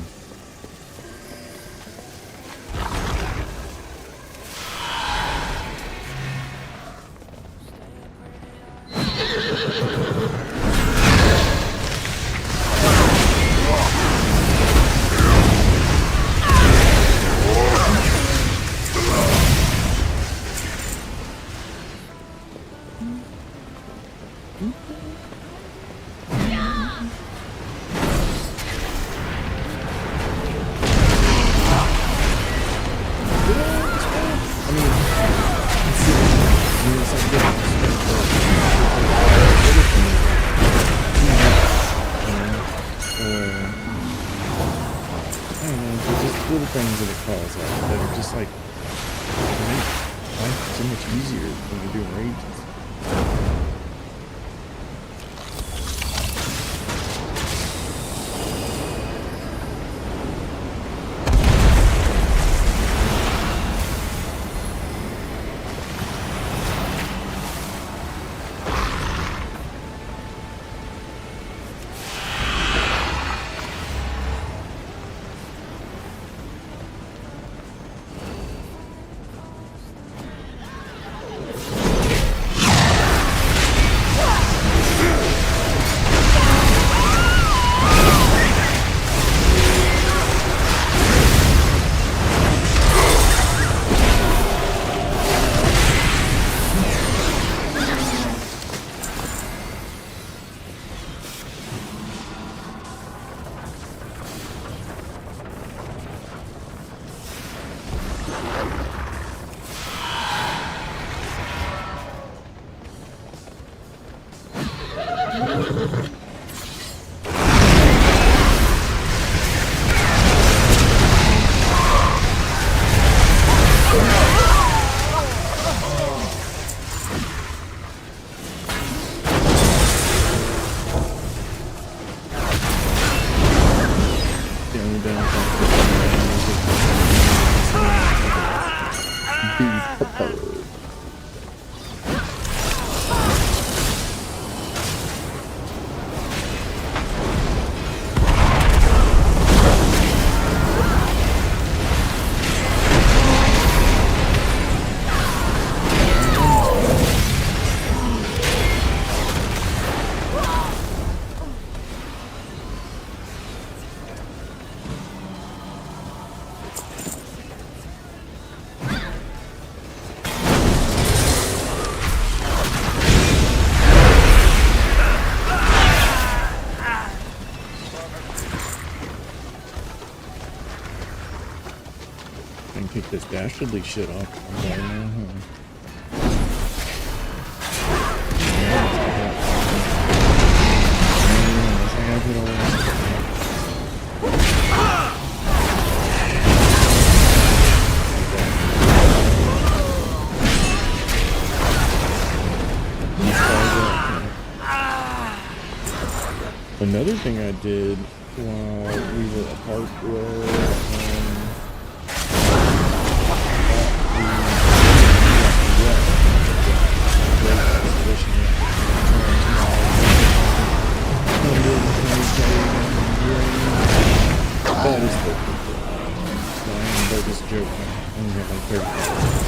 Little things that it calls out that are just like make life so much easier when you're doing raids. this dastardly shit off right now, huh? Another thing I did while we were apart that is the bogus joke. I only have like 30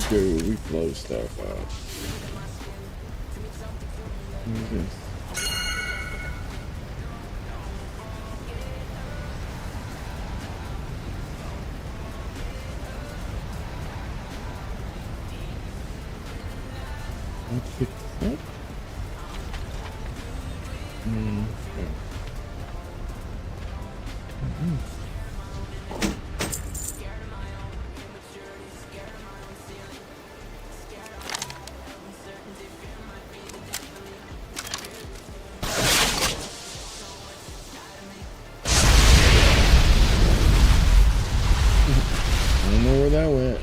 we blow stuff out. What is this? Let's pick this up. I don't know where that went.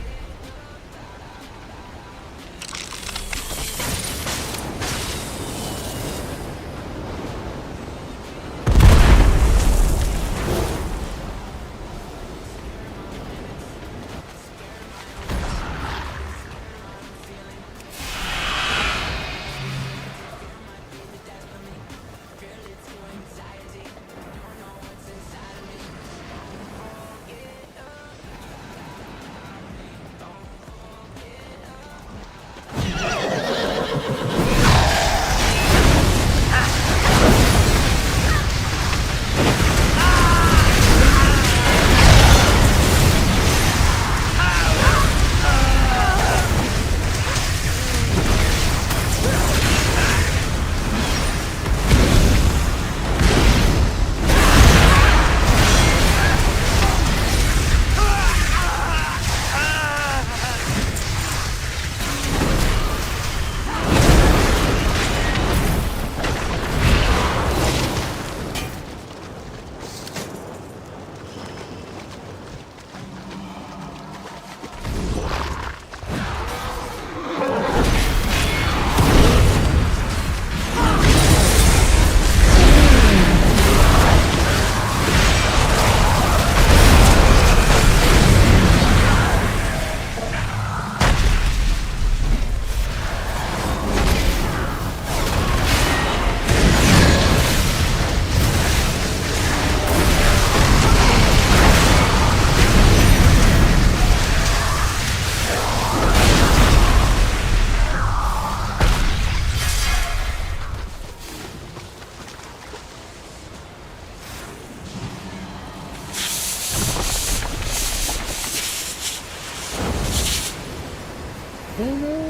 Oh no!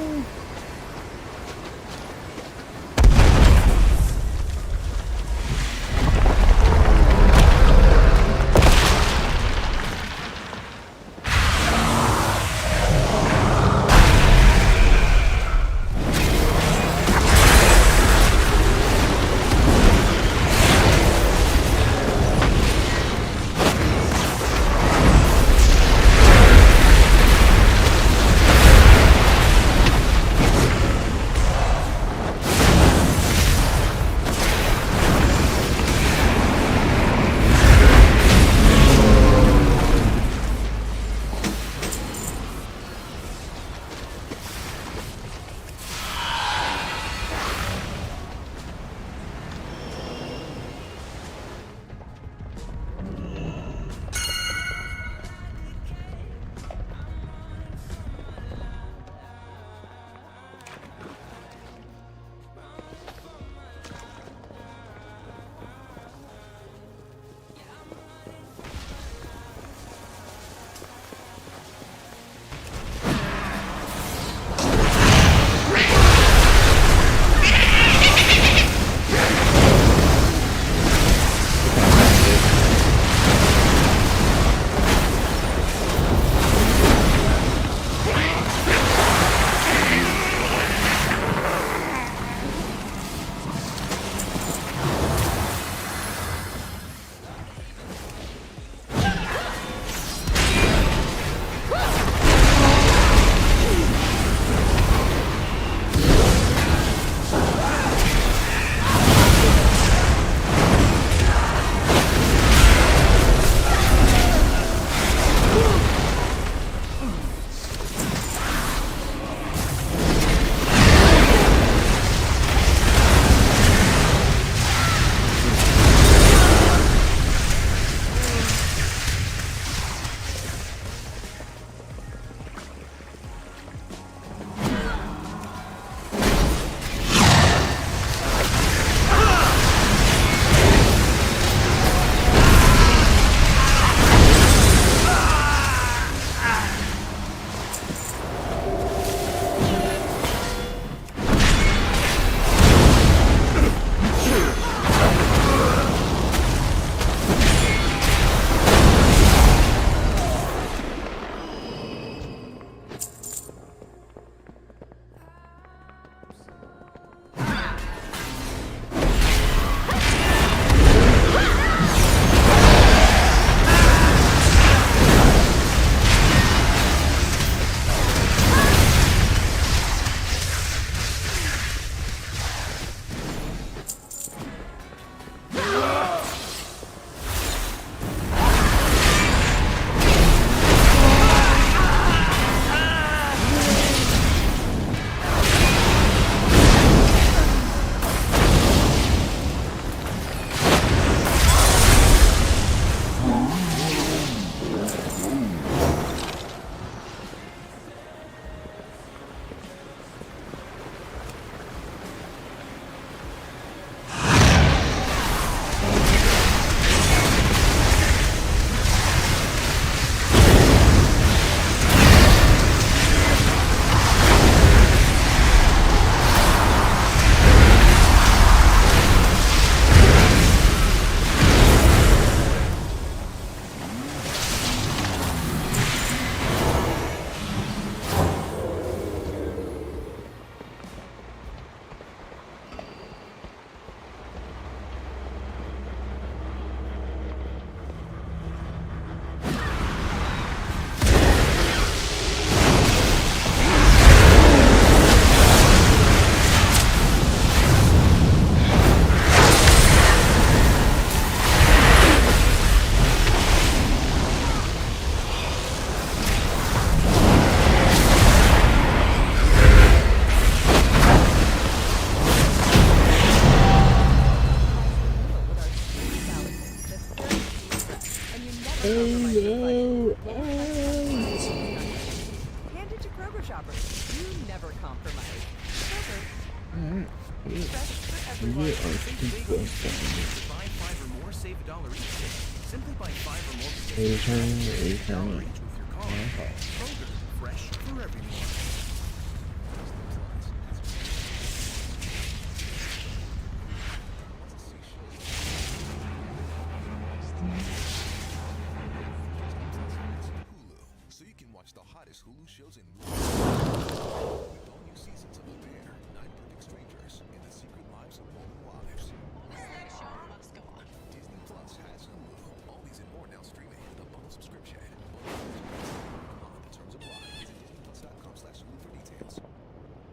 Hulu shows in with all new seasons of The Bear, 9 Perfect Strangers, and The Secret Lives of Mormon Wives. That show must go on. Disney Plus has Hulu. All these and more now streaming with a bundle subscription. The terms apply. Visit DisneyPlus.com/Hulu for details.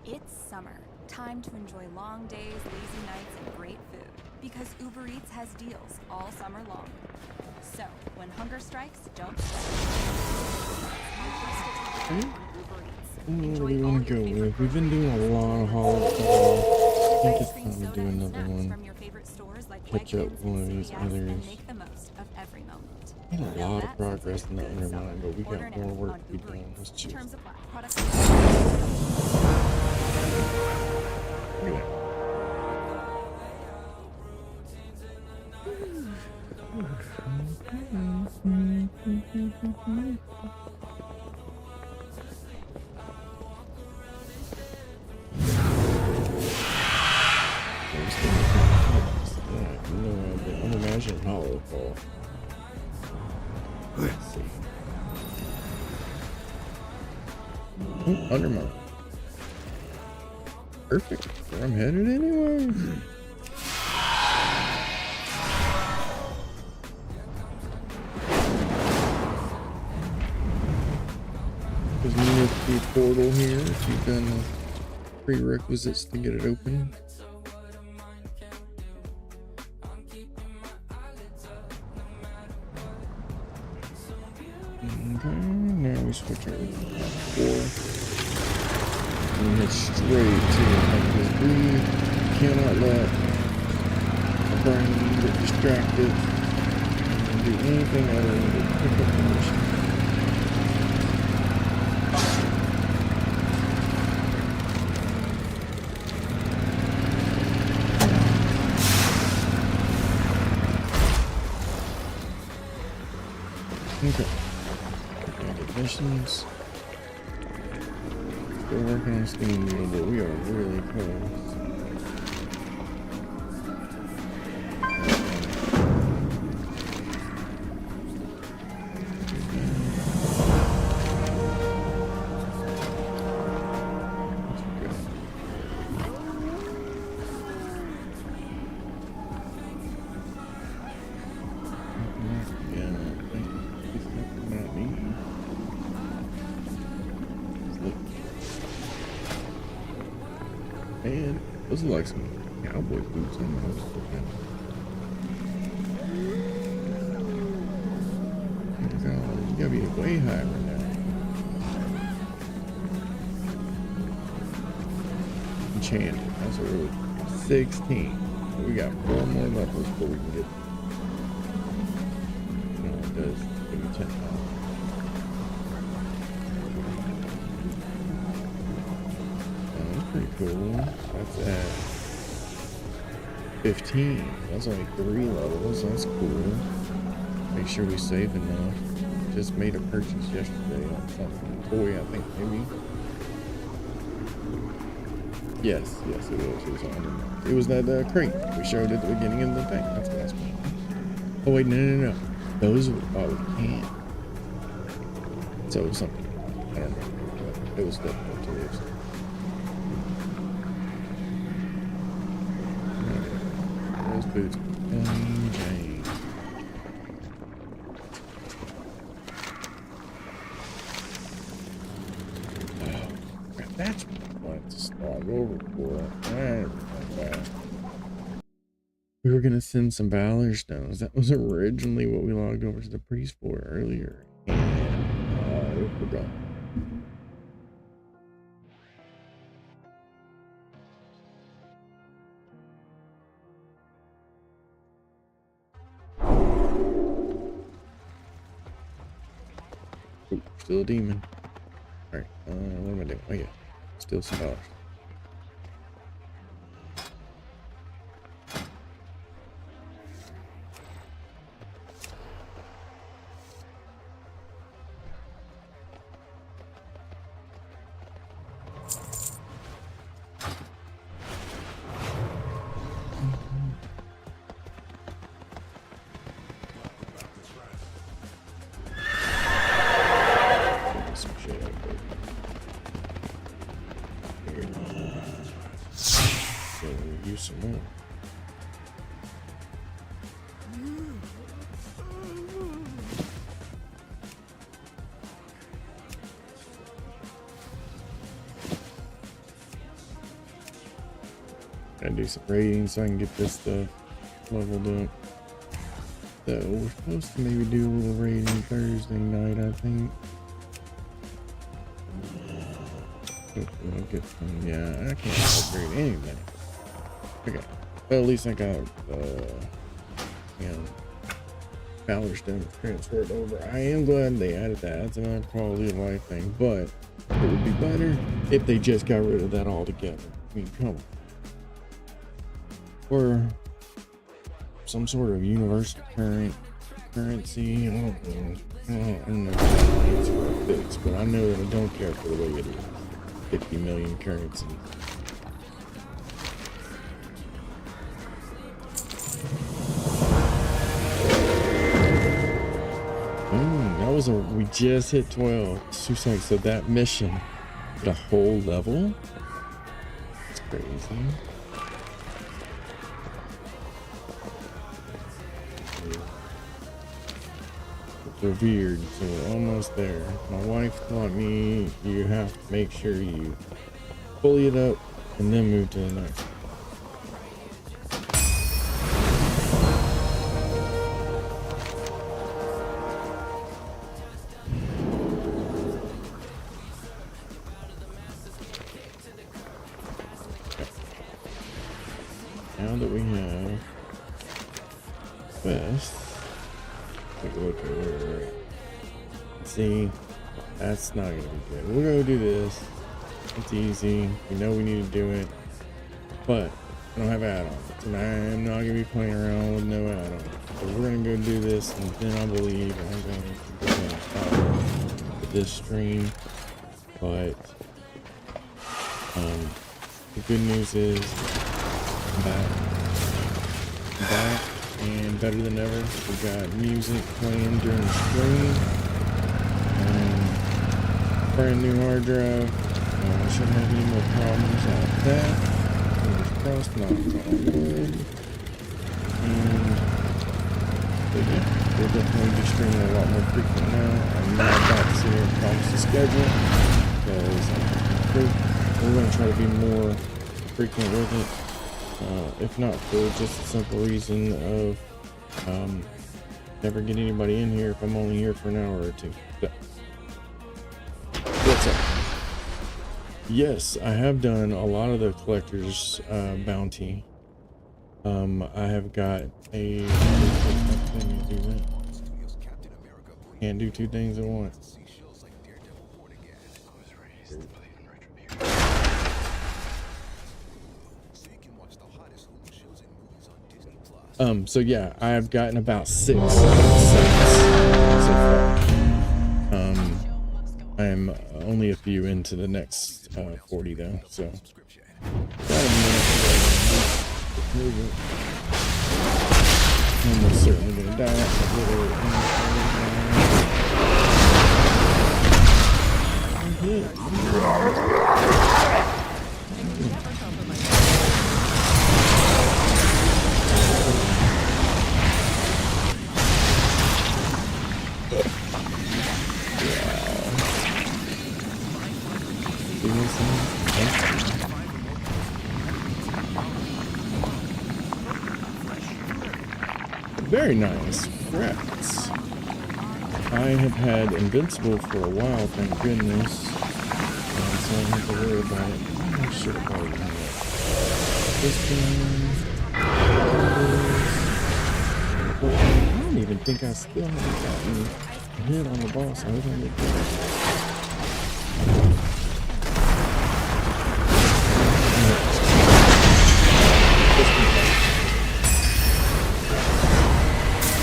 It's summer. Time to enjoy long days, lazy nights, and great food. Because Uber Eats has deals all summer long. So, when hunger strikes, don't strike. What do we want to go with? We've been doing a lot of hauls. I think it's time to do another one. Catch up one of these others. Made a lot of progress in that undermine, but we got more work to be done. Let's choose. Anyway. I'm imagining Hollow Fall. Let's see. Oh, Undermine. Perfect. Where I'm headed anyway. There's a nifty portal here if you've done the prerequisites to get it open. Okay, now we switch over to 4. And head straight to Because we cannot let our brain get distracted and do anything other than pick up the mission. Okay. Missions. Still working on Steam Needle, but we are really close. Man, those are like some cowboy boots almost. You gotta be way higher right now. Enchanted. That's what we're 16. We got 4 more levels before we can get. No, it does give me 10. Pretty cool. That's at 15. That's only 3 levels. That's cool. Make sure we save enough. Just made a purchase yesterday on something. Toy, I think, maybe. Yes, it was. It was on. It was that crate we showed at the beginning of the thing. That's what I was playing. Oh wait, no. Those were can. So it was something. I don't know. It was definitely toys. Boots. Jane. Oh, that's what I wanted to slog over for. We were gonna send some Valor Stones. That was originally what we logged over to the priest for earlier. And we forgot. Still a demon. Alright, what am I doing? Oh yeah, still some dollars. Some shit out there. use some more. Gotta do some raiding so I can get this stuff leveled up. So we're supposed to maybe do a little raiding Thursday night, I think. Hopefully I'll get some. Yeah, I can't upgrade anything. Okay. Well, at least I got Valor Stone transferred over. I am glad they added that. That's another quality of life thing, but it would be better if they just got rid of that altogether. I mean, come on. Or some sort of universal currency. I don't know if it's for a fix, but I know that I don't care for the way it is. 50 million currency. That was we just hit 12. 2 seconds. So that mission, the whole level. It's crazy. Revered, so we're almost there. My wife taught me you have to make sure you pulley it up and then move to the next. Now that we have West, take a look at where we're at. See, that's not gonna be good. We're gonna do this. It's easy. We know we need to do it, but I don't have add-ons, and I'm not gonna be playing around with no add-ons. So we're gonna go do this, and then I believe I'm going to go and stop with this stream. But the good news is I'm back. And better than ever. We got music playing during the stream. Brand new hard drive. I shouldn't have any more problems like that. Fingers crossed, knock on wood. And but yeah, we'll definitely be streaming a lot more frequent now. I'm not about to sit here and promise the schedule because we're going to try to be more frequent with it. If not for just a simple reason of never get anybody in here if I'm only here for an hour or two. So, what's up? Yes, I have done a lot of the collector's bounty. I have got a can't do two things at once. So yeah, I've gotten about 6 so far. I'm only a few into the next 40 though, so almost certainly gonna die. Very nice. Rats. I have had Invincible for a while, thank goodness. So I don't have to worry about it. I should have already done that. This one. I don't even think I still haven't gotten a hit on the boss. I hope I get that.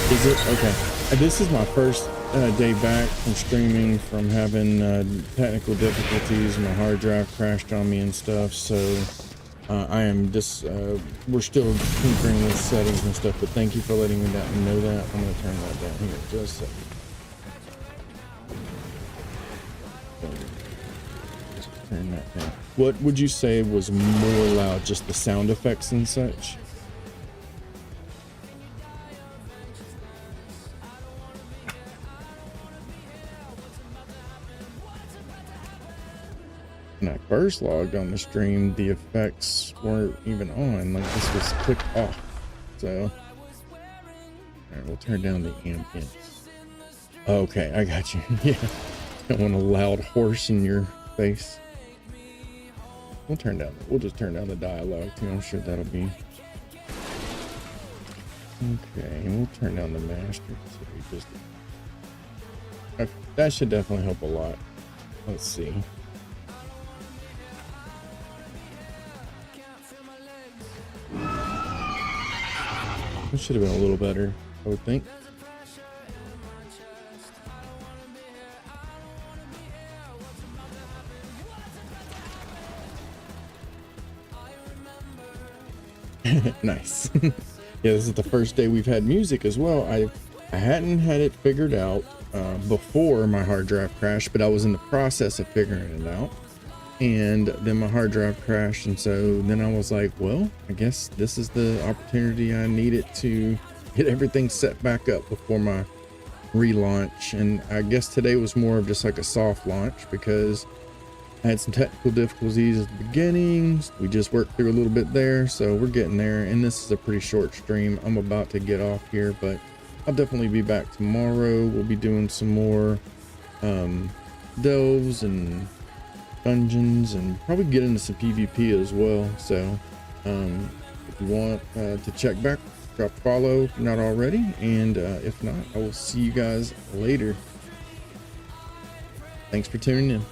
Is it? Okay. This is my first day back from streaming from having technical difficulties. My hard drive crashed on me and stuff, so I am just, we're still tinkering with settings and stuff, but thank you for letting me know that. I'm going to turn that down here just a second. Turn that down. What would you say was more loud? Just the sound effects and such? When I first logged on the stream, the effects weren't even on. Like this was clicked off. So, all right, we'll turn down the ambience. Okay, I got you. Yeah, don't want a loud horse in your face. We'll just turn down the dialogue too. I'm sure that'll be okay. And we'll turn down the master. So we just okay, that should definitely help a lot. Let's see. It should have been a little better, I would think. Nice. Yeah, this is the first day we've had music as well. I hadn't had it figured out before my hard drive crashed, but I was in the process of figuring it out. And then my hard drive crashed, and so then I was like, well, I guess this is the opportunity I needed to get everything set back up before my relaunch. And I guess today was more of just like a soft launch because I had some technical difficulties at the beginning. We just worked through a little bit there, so we're getting there. And this is a pretty short stream. I'm about to get off here, but I'll definitely be back tomorrow. We'll be doing some more delves and dungeons and probably get into some PvP as well. So if you want to check back, drop a follow if you're not already, and if not, I will see you guys later. Thanks for tuning in.